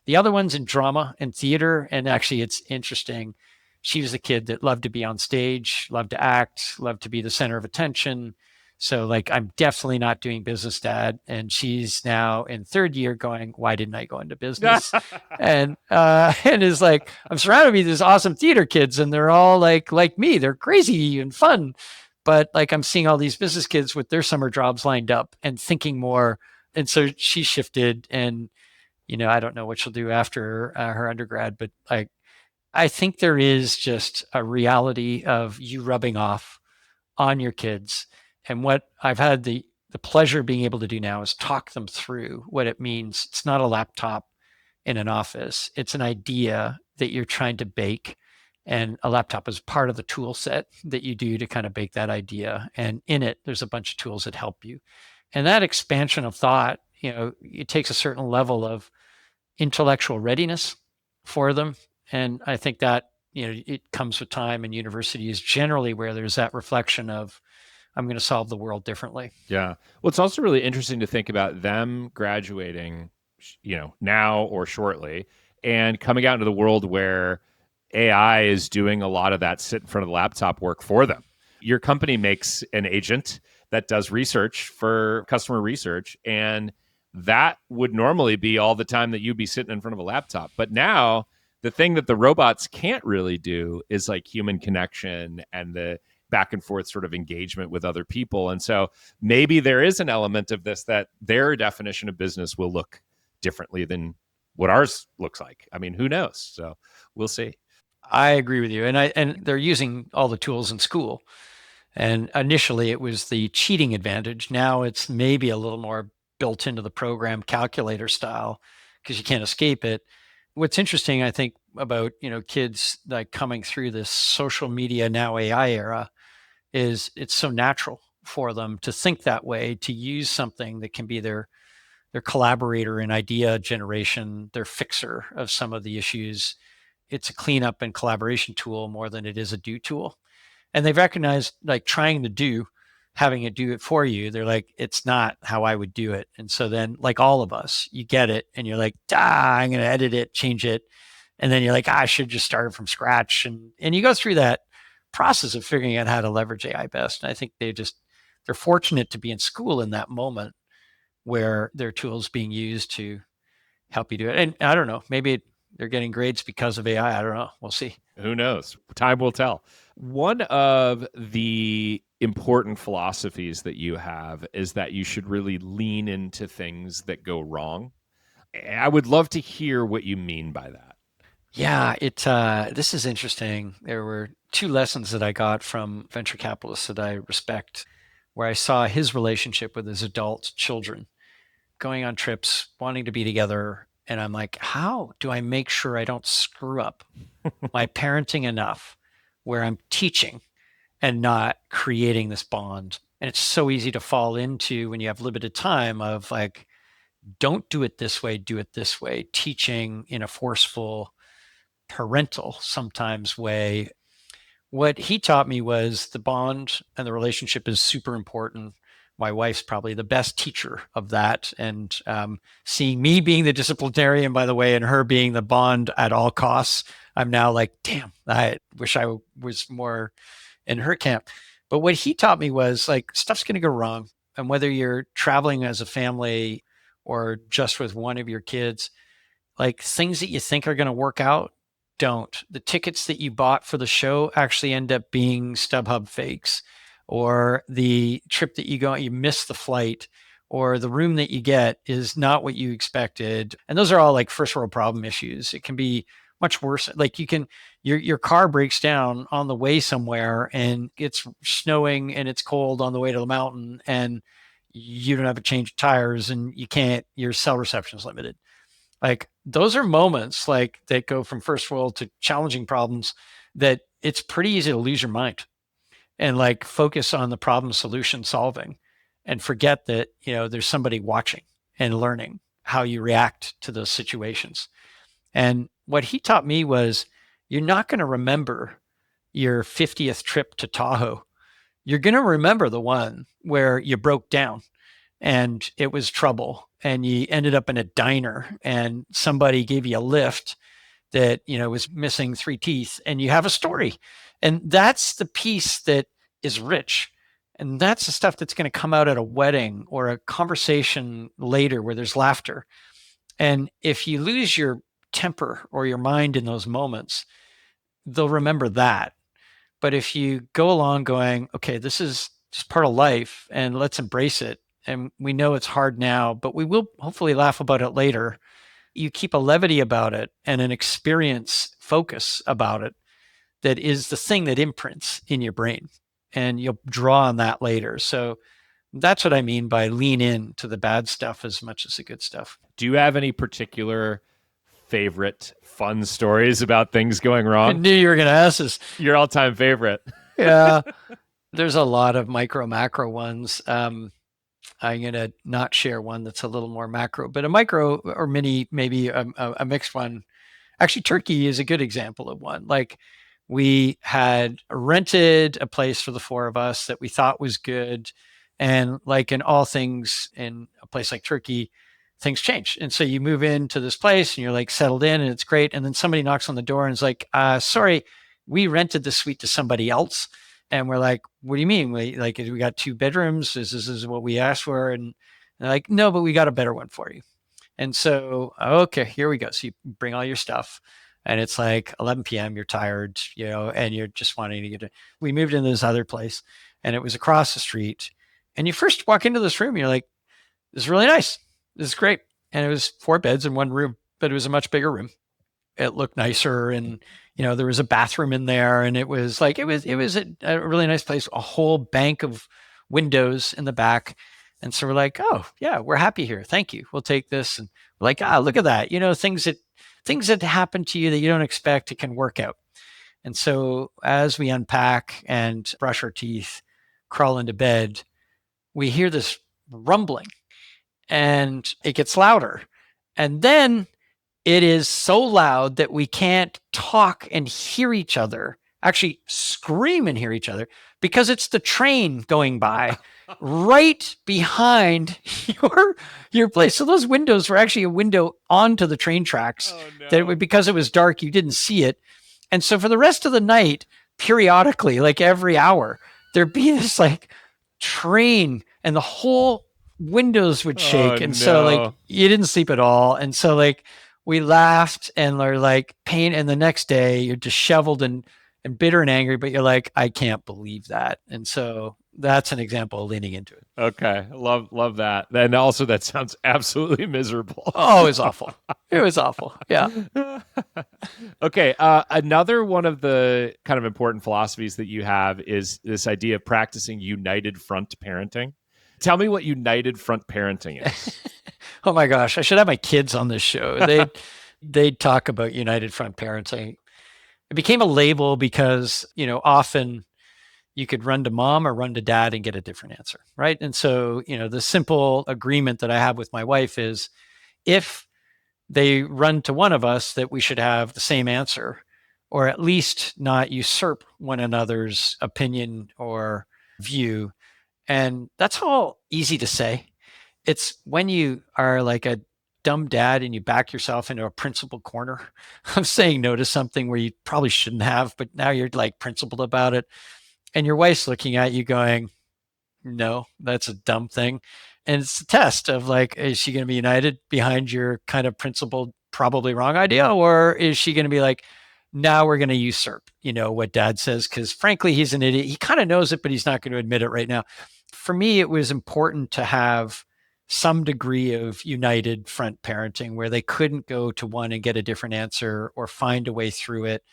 The other one's in drama and theater. And actually, it's interesting. She was a kid that loved to be on stage, loved to act, loved to be the center of attention. So, like, I'm definitely not doing business, Dad. And she's now in third year going, why didn't I go into business? And is like, I'm surrounded by these awesome theater kids, and they're all like me. They're crazy and fun. But like, I'm seeing all these business kids with their summer jobs lined up and thinking more. And so she shifted, and I don't know what she'll do after her undergrad, but like, I think there is just a reality of you rubbing off on your kids. And what I've had the pleasure of being able to do now is talk them through what it means. It's not a laptop in an office. It's an idea that you're trying to bake. And a laptop is part of the tool set that you do to kind of bake that idea. And in it, there's a bunch of tools that help you. And that expansion of thought, it takes a certain level of intellectual readiness for them. And I think that, it comes with time, and university is generally where there's that reflection of I'm going to solve the world differently. Yeah. Well, it's also really interesting to think about them graduating, now or shortly, and coming out into the world where AI is doing a lot of that sit in front of the laptop work for them. Your company makes an agent that does research for customer research, and that would normally be all the time that you'd be sitting in front of a laptop. But now, the thing that the robots can't really do is like human connection and the back and forth sort of engagement with other people. And so maybe there is an element of this that their definition of business will look differently than what ours looks like. I mean, who knows? So we'll see. I agree with you. And they're using all the tools in school. And initially it was the cheating advantage. Now it's maybe a little more built into the program calculator style because you can't escape it. What's interesting, I think, about, kids like coming through this social media now AI era is it's so natural for them to think that way, to use something that can be their collaborator in idea generation, their fixer of some of the issues. It's a cleanup and collaboration tool more than it is a do tool. And they've recognized, like, trying to do, having it do it for you, they're like, it's not how I would do it. And so then, like all of us, you get it and you're like, I'm going to edit it, change it. And then you're like, I should just start from scratch. And you go through that process of figuring out how to leverage AI best. And I think they're fortunate to be in school in that moment where their tools being used to help you do it. And I don't know, maybe they're getting grades because of AI. I don't know. We'll see. Who knows? Time will tell. One of the important philosophies that you have is that you should really lean into things that go wrong. I would love to hear what you mean by that. Yeah, this is interesting. There were two lessons that I got from venture capitalists that I respect, where I saw his relationship with his adult children going on trips, wanting to be together. And I'm like, how do I make sure I don't screw up my parenting enough where I'm teaching and not creating this bond? And it's so easy to fall into when you have limited time of like, don't do it this way, do it this way, teaching in a forceful, parental sometimes way. What he taught me was the bond and the relationship is super important. My wife's probably the best teacher of that. And seeing me being the disciplinarian, by the way, and her being the bond at all costs, I'm now like, damn, I wish I was more in her camp. But what he taught me was like, stuff's going to go wrong. And whether you're traveling as a family or just with one of your kids, like things that you think are going to work out don't. The tickets that you bought for the show actually end up being StubHub fakes, or the trip that you go, you miss the flight, or the room that you get is not what you expected. And those are all like first world problem issues. It can be much worse. Like your car breaks down on the way somewhere and it's snowing and it's cold on the way to the mountain and you don't have a change of tires and you can't, your cell reception is limited. Like those are moments like that go from first world to challenging problems that it's pretty easy to lose your mind and like focus on the problem solution solving and forget that, there's somebody watching and learning how you react to those situations. And what he taught me was you're not going to remember your 50th trip to Tahoe. You're going to remember the one where you broke down and it was trouble and you ended up in a diner and somebody gave you a lift that was missing 3 teeth and you have a story. And that's the piece that is rich, and that's the stuff that's going to come out at a wedding or a conversation later where there's laughter. And if you lose your temper or your mind in those moments, they'll remember that. But if you go along going, okay, this is just part of life and let's embrace it, and we know it's hard now, but we will hopefully laugh about it later. You keep a levity about it and an experience focus about it that is the thing that imprints in your brain, and you'll draw on that later. So that's what I mean by lean in to the bad stuff as much as the good stuff. Do you have any particular favorite fun stories about things going I wrong? knew you were going to ask this. Your all-time favorite? Yeah, there's a lot of micro macro ones. I'm going to not share one that's a little more macro, but a micro or mini, maybe a mixed one. Actually, Turkey is a good example of one. Like We had rented a place for the four of us that we thought was good. And like in all things in a place like Turkey, things change. And so you move into this place and you're like settled in and it's great. And then somebody knocks on the door and is like, sorry, we rented the suite to somebody else. And we're like, what do you mean? We got two bedrooms. This is what we asked for. And they're like, no, but we got a better one for you. And so, okay, here we go. So you bring all your stuff and it's like 11 p.m. You're tired, and you're just wanting to get it. We moved into this other place and it was across the street. And you first walk into this room, you're like, this is really nice. This is great. And it was four beds in one room, but it was a much bigger room. It looked nicer and there was a bathroom in there and it was a really nice place, a whole bank of windows in the back. And so we're like, oh yeah, we're happy here, thank you, we'll take this. And we're like, look at that, things that happen to you that you don't expect, it can work out. And so as we unpack and brush our teeth, crawl into bed, we hear this rumbling and it gets louder, and then it is so loud that we can't talk and hear each other, actually scream and hear each other, because it's the train going by right behind your place. So those windows were actually a window onto the train tracks. Oh, no. That because it was dark, you didn't see it. And so for the rest of the night, periodically, like every hour, there'd be this like train and the whole windows would shake. Oh, and so like no. you didn't sleep at all. And so like we laughed and are like pain. And the next day you're disheveled and bitter and angry, but you're like, I can't believe that. And so that's an example of leaning into it. Okay. Love that. And also that sounds absolutely miserable. Oh, it was awful. It was awful. Yeah. Okay. Another one of the kind of important philosophies that you have is this idea of practicing united front parenting. Tell me what united front parenting is. Oh my gosh, I should have my kids on this show. They talk about united front parenting. It became a label because, often you could run to mom or run to dad and get a different answer, right? And so, the simple agreement that I have with my wife is if they run to one of us, that we should have the same answer, or at least not usurp one another's opinion or view. And that's all easy to say. It's when you are like a dumb dad and you back yourself into a principled corner of saying no to something where you probably shouldn't have, but now you're like principled about it. And your wife's looking at you going, no, that's a dumb thing. And it's a test of like, is she going to be united behind your kind of principled, probably wrong idea? Or is she going to be like, now we're going to usurp, what dad says? Because frankly, he's an idiot. He kind of knows it, but he's not going to admit it right now. For me, it was important to have some degree of united front parenting where they couldn't go to one and get a different answer or find a way through it.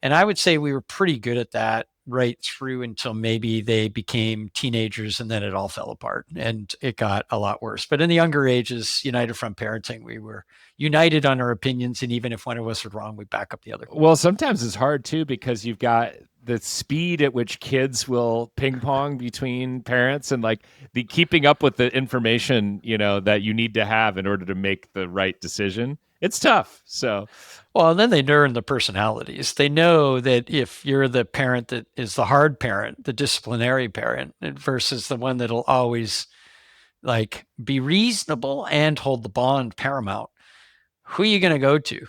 And I would say we were pretty good at that right through until maybe they became teenagers, and then it all fell apart and it got a lot worse. But in the younger ages, united front parenting, we were united on our opinions. And even if one of us was wrong, we back up the other. Well, sometimes it's hard too, because you've got the speed at which kids will ping pong between parents and like the keeping up with the information, that you need to have in order to make the right decision. It's tough. So, well, and then they learn the personalities. They know that if you're the parent that is the hard parent, the disciplinary parent, versus the one that'll always like be reasonable and hold the bond paramount, who are you going to go to?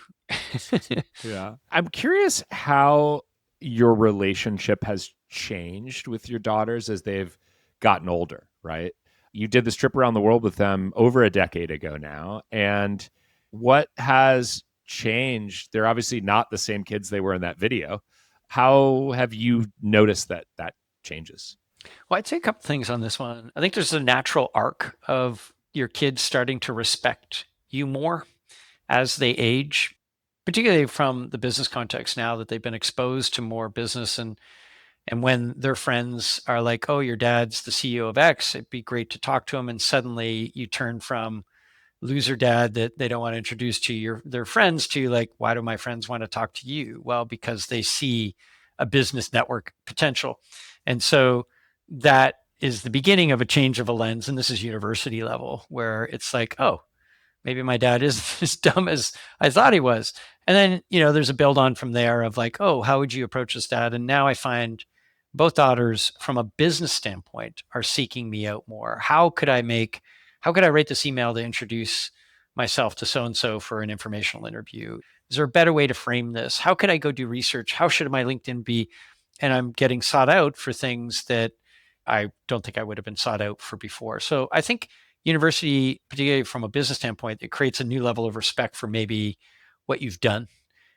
Yeah. I'm curious how your relationship has changed with your daughters as they've gotten older, right? You did this trip around the world with them over a decade ago now. And what has changed? They're obviously not the same kids they were in that video. How have you noticed that changes? Well, I'd say a couple things on this one. I think there's a natural arc of your kids starting to respect you more as they age, particularly from the business context now that they've been exposed to more business. And when their friends are like, oh, your dad's the CEO of X, it'd be great to talk to him. And suddenly you turn from loser dad that they don't want to introduce to their friends to like, why do my friends want to talk to you? Well, because they see a business network potential. And so that is the beginning of a change of a lens. And this is university level where it's like, oh, maybe my dad is as dumb as I thought he was. And then, there's a build on from there of like, oh, how would you approach this, dad? And now I find both daughters from a business standpoint are seeking me out more. How could I write this email to introduce myself to so and so for an informational interview? Is there a better way to frame this? How could I go do research? How should my LinkedIn be? And I'm getting sought out for things that I don't think I would have been sought out for before. So I think university, particularly from a business standpoint, it creates a new level of respect for maybe what you've done,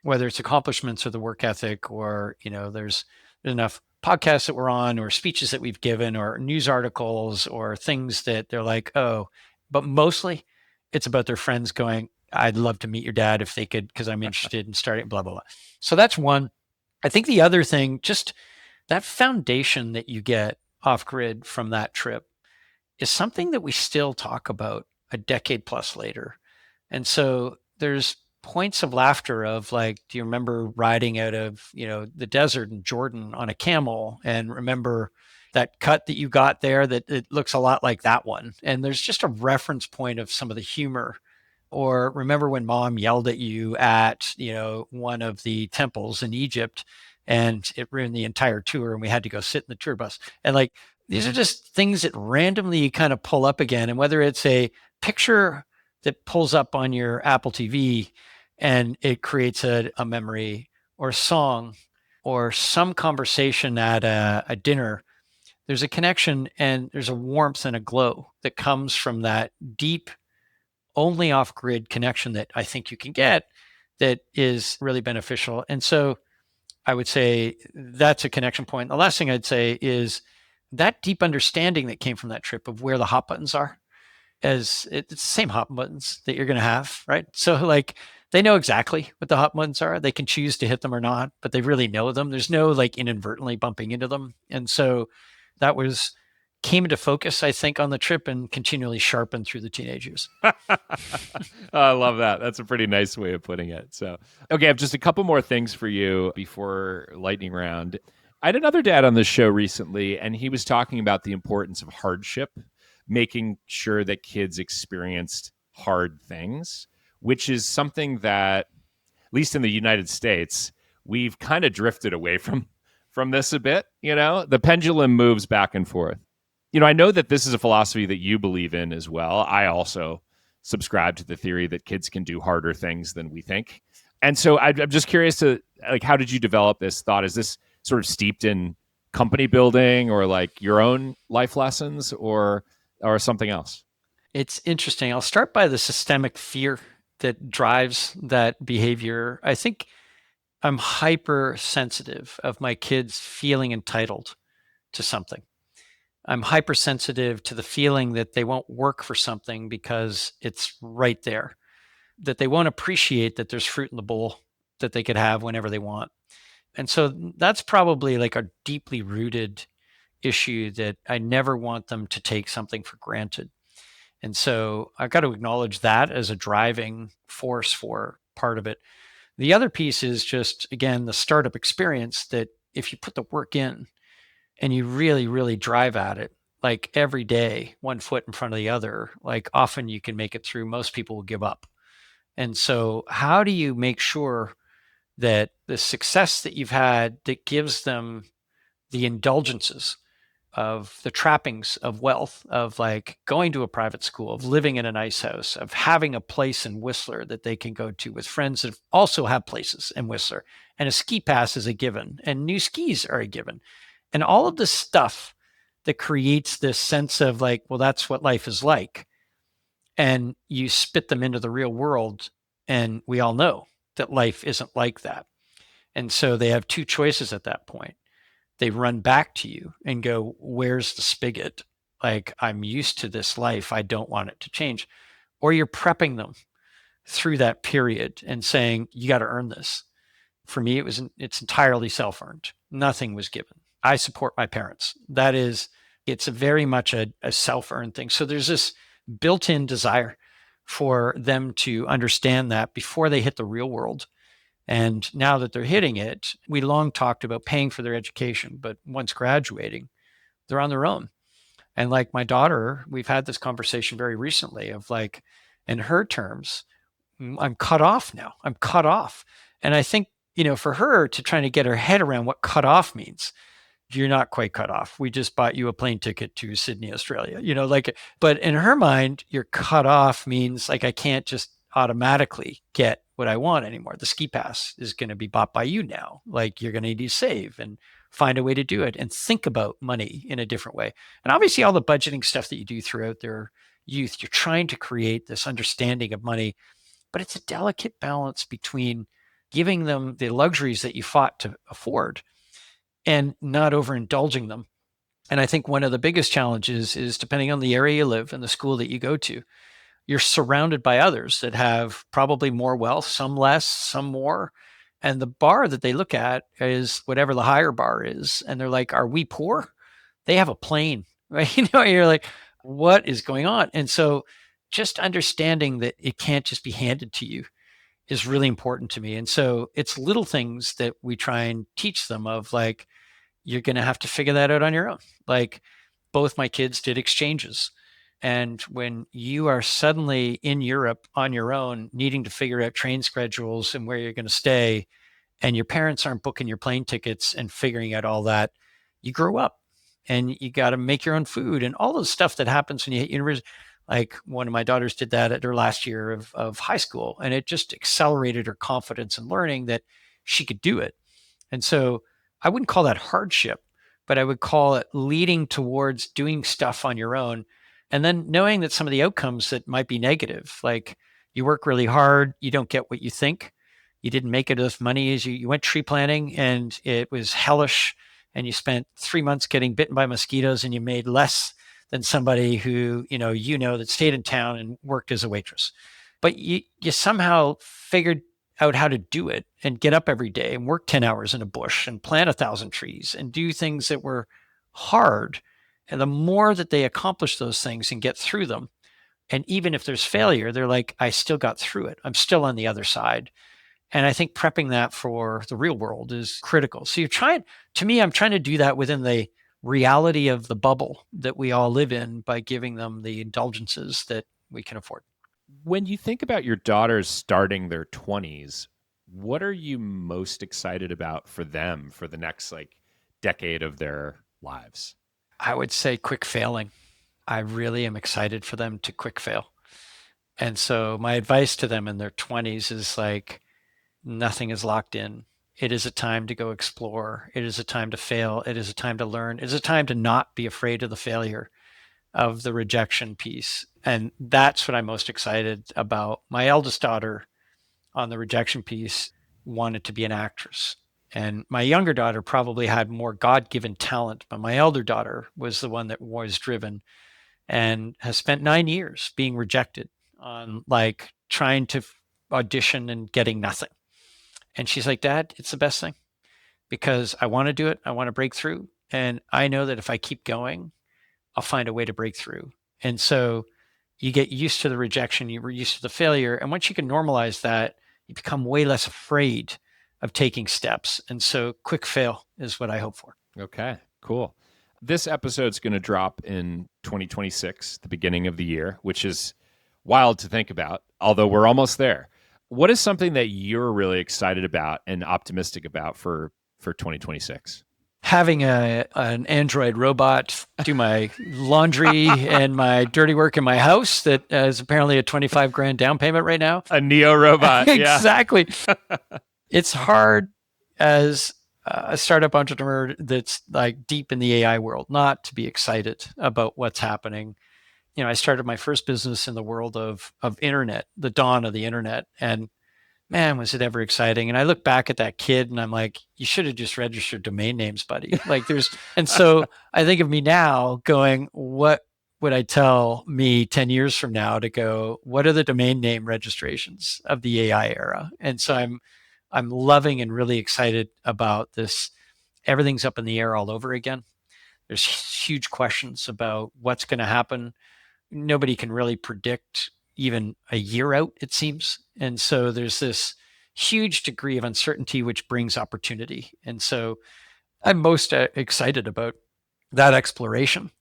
whether it's accomplishments or the work ethic, or, there's enough podcasts that we're on or speeches that we've given or news articles or things that they're like, oh, but mostly it's about their friends going, I'd love to meet your dad if they could, because I'm interested in starting blah, blah, blah. So that's one. I think the other thing, just that foundation that you get off grid from that trip is something that we still talk about a decade plus later. And so there's points of laughter of like, do you remember riding out of, the desert in Jordan on a camel, and remember that cut that you got there that it looks a lot like that one? And there's just a reference point of some of the humor. Or remember when mom yelled at you at, one of the temples in Egypt, and it ruined the entire tour and we had to go sit in the tour bus. And like, these are just things that randomly kind of pull up again. And whether it's a picture that pulls up on your Apple TV and it creates a memory, or a song, or some conversation at a dinner, there's a connection and there's a warmth and a glow that comes from that deep, only off grid connection that I think you can get that is really beneficial. And so I would say that's a connection point. The last thing I'd say is that deep understanding that came from that trip of where the hot buttons are, as it's the same hot buttons that you're going to have, right? So like they know exactly what the hot buttons are. They can choose to hit them or not, but they really know them. There's no like inadvertently bumping into them. And so that came into focus, I think, on the trip and continually sharpened through the teenage years. I love that. That's a pretty nice way of putting it. So, okay, I have just a couple more things for you before lightning round. I had another dad on the show recently, and he was talking about the importance of hardship, making sure that kids experienced hard things, which is something that, at least in the United States, we've kind of drifted away from this a bit. The pendulum moves back and forth. I know that this is a philosophy that you believe in as well. I also subscribe to the theory that kids can do harder things than we think. And so I'm just curious to, like, how did you develop this thought? Is this sort of steeped in company building or like your own life lessons or something else? It's interesting. I'll start by the systemic fear that drives that behavior. I think I'm hypersensitive of my kids feeling entitled to something. I'm hypersensitive to the feeling that they won't work for something because it's right there, that they won't appreciate that there's fruit in the bowl that they could have whenever they want. And so that's probably like a deeply rooted issue, that I never want them to take something for granted. And so I've got to acknowledge that as a driving force for part of it. The other piece is just, again, the startup experience, that if you put the work in and you really, really drive at it, like every day, one foot in front of the other, like often you can make it through. Most people will give up. And so how do you make sure that the success that you've had that gives them the indulgences of the trappings of wealth, of like going to a private school, of living in a nice house, of having a place in Whistler that they can go to with friends that also have places in Whistler, and a ski pass is a given, and new skis are a given, and all of this stuff that creates this sense of like, well, that's what life is like. And you spit them into the real world, and we all know that life isn't like that. And so they have two choices at that point. They run back to you and go, where's the spigot? Like, I'm used to this life. I don't want it to change. Or you're prepping them through that period and saying, you got to earn this. For me, it's entirely self-earned. Nothing was given. I support my parents. It's very much a self-earned thing. So there's this built-in desire for them to understand that before they hit the real world. And now that they're hitting it, we long talked about paying for their education, but once graduating, they're on their own. And like my daughter, we've had this conversation very recently of like, in her terms, I'm cut off now. I'm cut off. And I think, for her to try to get her head around what cut off means, you're not quite cut off. We just bought you a plane ticket to Sydney, Australia, but in her mind, you're cut off means like I can't just automatically get what I want anymore. The ski pass is going to be bought by you now. Like you're going to need to save and find a way to do it and think about money in a different way. And obviously, all the budgeting stuff that you do throughout their youth, you're trying to create this understanding of money, but it's a delicate balance between giving them the luxuries that you fought to afford and not overindulging them. And I think one of the biggest challenges is depending on the area you live and the school that you go to, you're surrounded by others that have probably more wealth, some less, some more. And the bar that they look at is whatever the higher bar is. And they're like, are we poor? They have a plane, right? You're like, what is going on? And so just understanding that it can't just be handed to you is really important to me. And so it's little things that we try and teach them of like, you're going to have to figure that out on your own. Like both my kids did exchanges. And when you are suddenly in Europe on your own, needing to figure out train schedules and where you're going to stay, and your parents aren't booking your plane tickets and figuring out all that, you grow up and you got to make your own food and all the stuff that happens when you hit university. Like one of my daughters did that at her last year of high school, and it just accelerated her confidence in learning that she could do it. And so I wouldn't call that hardship, but I would call it leading towards doing stuff on your own. And then knowing that some of the outcomes that might be negative, like you work really hard, you don't get what you think, you didn't make enough money as you went tree planting and it was hellish, and you spent 3 months getting bitten by mosquitoes and you made less than somebody who, that stayed in town and worked as a waitress. But you somehow figured out how to do it and get up every day and work 10 hours in a bush and plant 1,000 trees and do things that were hard. And the more that they accomplish those things and get through them, and even if there's failure, they're like, I still got through it. I'm still on the other side. And I think prepping that for the real world is critical. So I'm trying to do that within the reality of the bubble that we all live in by giving them the indulgences that we can afford. When you think about your daughters starting their 20s, what are you most excited about for them for the next decade of their lives? I would say quick failing. I really am excited for them to quick fail. And so my advice to them in their 20s is like, nothing is locked in. It is a time to go explore. It is a time to fail. It is a time to learn. It is a time to not be afraid of the failure, of the rejection piece. And that's what I'm most excited about. My eldest daughter on the rejection piece wanted to be an actress. And my younger daughter probably had more God given talent, but my elder daughter was the one that was driven and has spent 9 years being rejected on like trying to audition and getting nothing. And she's like, Dad, it's the best thing because I want to do it. I want to break through. And I know that if I keep going, I'll find a way to break through. And so you get used to the rejection, you were used to the failure. And once you can normalize that, you become way less afraid of taking steps. And so quick fail is what I hope for. Okay, cool. This episode's going to drop in 2026, the beginning of the year, which is wild to think about, although we're almost there. What is something that you're really excited about and optimistic about for 2026? Having an Android robot do my laundry and my dirty work in my house that is apparently a 25 grand down payment right now. A Neo robot. Exactly. It's hard as a startup entrepreneur that's like deep in the AI world not to be excited about what's happening. I started my first business in the world of internet, the dawn of the internet, and man, was it ever exciting. And I look back at that kid and I'm like, you should have just registered domain names, buddy. And so I think of me now going, what would I tell me 10 years from now to go, what are the domain name registrations of the AI era? And so I'm loving and really excited about this. Everything's up in the air all over again. There's huge questions about what's going to happen. Nobody can really predict even a year out, it seems. And so there's this huge degree of uncertainty, which brings opportunity. And so I'm most excited about that exploration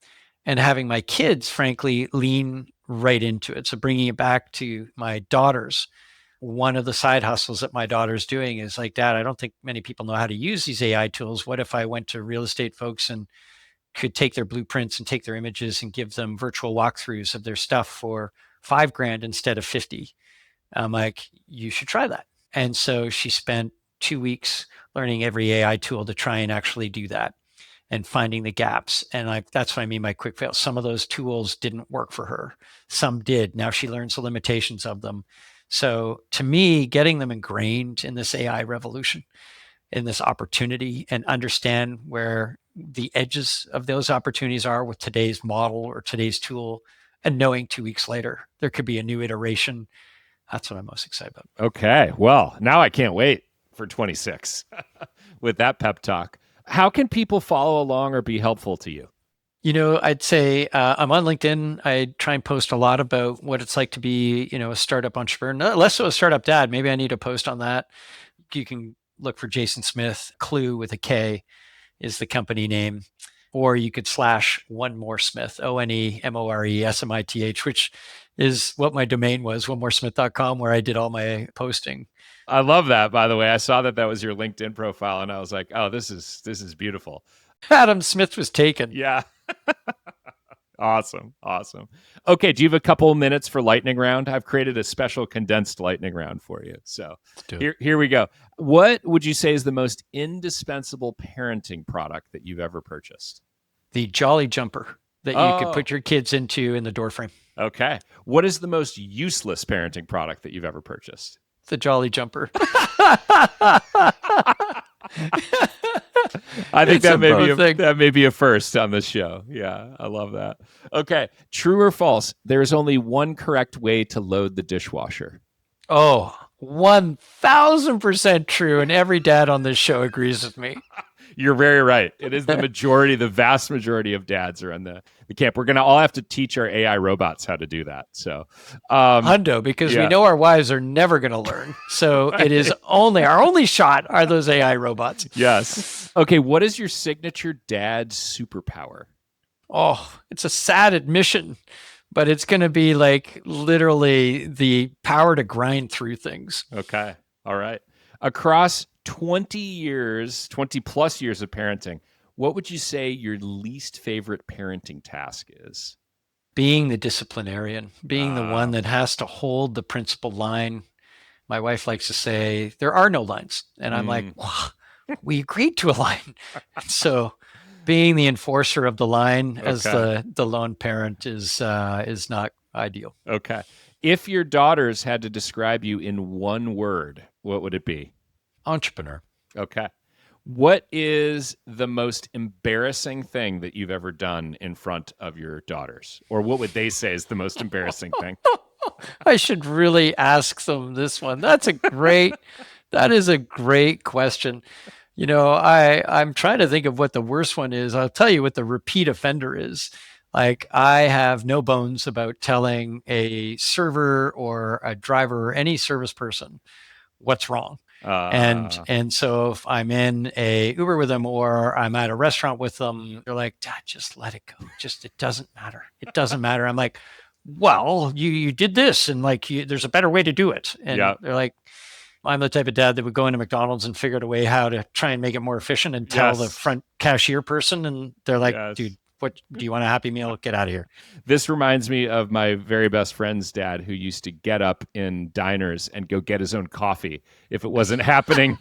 and having my kids, frankly, lean right into it. So bringing it back to my daughters, one of the side hustles that my daughter's doing is like, Dad, I don't think many people know how to use these AI tools. What if I went to real estate folks and could take their blueprints and take their images and give them virtual walkthroughs of their stuff for 5 grand instead of 50? I'm like, you should try that. And so she spent 2 weeks learning every AI tool to try and actually do that and finding the gaps. And that's what I mean by quick fails. Some of those tools didn't work for her. Some did. Now she learns the limitations of them. So to me, getting them ingrained in this AI revolution, in this opportunity, and understand where the edges of those opportunities are with today's model or today's tool, and knowing 2 weeks later, there could be a new iteration. That's what I'm most excited about. Okay. Well, now I can't wait for 26 with that pep talk. How can people follow along or be helpful to you? I'd say I'm on LinkedIn. I try and post a lot about what it's like to be, a startup entrepreneur. Less so a startup dad. Maybe I need to post on that. You can look for Jason Smith. Klue with a K is the company name. Or you could / one more Smith, ONEMORESMITH, which is what my domain was, onemoresmith.com, where I did all my posting. I love that, by the way. I saw that was your LinkedIn profile, and I was like, oh, this is beautiful. Adam Smith was taken. Yeah. Awesome. Okay, do you have a couple minutes for lightning round? I've created a special condensed lightning round for you. So here we go. What would you say is the most indispensable parenting product that you've ever purchased? The Jolly Jumper that you could put your kids into in the doorframe. Okay. What is the most useless parenting product that you've ever purchased? The Jolly Jumper. I think that may be a first on this show. Yeah, I love that. Okay, true or false? There is only one correct way to load the dishwasher. Oh, 1,000% true, and every dad on this show agrees with me. You're very right. It is the vast majority of dads are in the camp. We're going to all have to teach our AI robots how to do that. So, hundo, because we know our wives are never going to learn. So it is our only shot are those AI robots. Yes. Okay. What is your signature dad superpower? Oh, it's a sad admission, but it's going to be like literally the power to grind through things. Okay. All right. Across 20 plus years of parenting, what would you say your least favorite parenting task is? Being the disciplinarian, being the one that has to hold the principal line. My wife likes to say, there are no lines. And I'm like, well, we agreed to a line. So being the enforcer of the line as the lone parent is not ideal. Okay. If your daughters had to describe you in one word, what would it be? Entrepreneur. Okay. What is the most embarrassing thing that you've ever done in front of your daughters? Or what would they say is the most embarrassing thing? I should really ask them this one. That is a great question. I'm trying to think of what the worst one is. I'll tell you what the repeat offender is. Like, I have no bones about telling a server or a driver or any service person what's wrong. And so if I'm in a Uber with them or I'm at a restaurant with them, they're like, Dad, just let it go. It doesn't matter. It doesn't matter. I'm like, well, you did this, and like there's a better way to do it. And they're like, I'm the type of dad that would go into McDonald's and figure out a way how to try and make it more efficient and tell the front cashier person, and they're like, dude, what do you want? A Happy Meal? Get out of here. This reminds me of my very best friend's dad, who used to get up in diners and go get his own coffee if it wasn't happening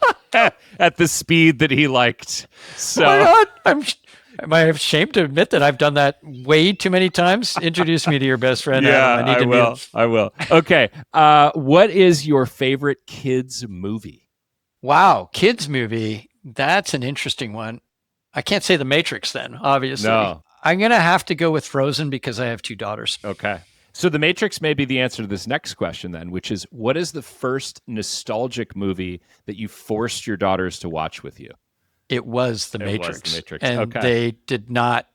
at the speed that he liked. So, oh my God, am I ashamed to admit that I've done that way too many times? Introduce me to your best friend. Yeah, Adam. I will. Okay. What is your favorite kids movie? Wow, kids movie. That's an interesting one. I can't say The Matrix then, obviously. No. I'm going to have to go with Frozen because I have 2 daughters. Okay. So The Matrix may be the answer to this next question then, which is, what is the first nostalgic movie that you forced your daughters to watch with you? It was The Matrix. And they did not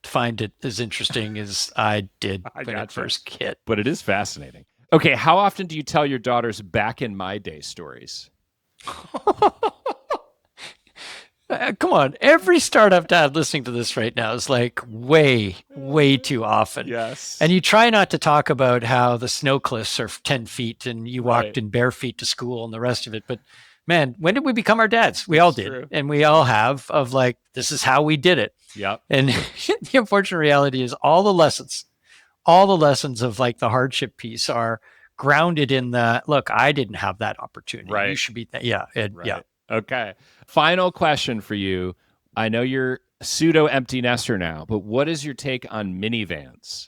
find it as interesting as I did when it first hit. But it is fascinating. Okay, how often do you tell your daughters back in my day stories? Come on. Every startup dad listening to this right now is like way too often. Yes. And you try not to talk about how the snow cliffs are 10 feet and you walked Right. in bare feet to school and the rest of it. But man, when did we become our dads? We all It's did. true. And we all have, of like, this is how we did it. Yep. And the unfortunate reality is all the lessons of like the hardship piece are grounded in the, look, I didn't have that opportunity. Right. You should be, yeah. Right. Yeah. Okay. Final question for you. I know you're a pseudo empty nester now, but what is your take on minivans?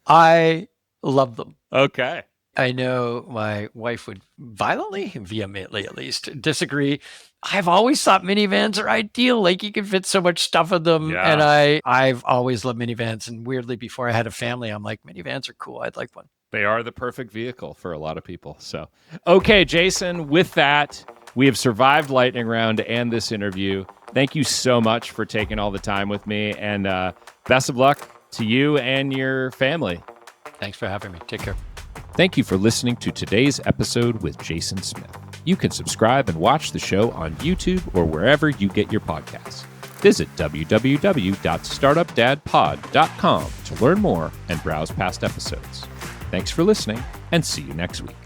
I love them. Okay. I know my wife would violently, vehemently at least, disagree. I've always thought minivans are ideal. Like you can fit so much stuff in them. Yeah. And I've always loved minivans. And weirdly, before I had a family, I'm like, minivans are cool. I'd like one. They are the perfect vehicle for a lot of people. So, okay, Jason, with that, we have survived lightning round and this interview. Thank you so much for taking all the time with me, and best of luck to you and your family. Thanks for having me. Take care. Thank you for listening to today's episode with Jason Smith. You can subscribe and watch the show on YouTube or wherever you get your podcasts. Visit www.startupdadpod.com to learn more and browse past episodes. Thanks for listening, and see you next week.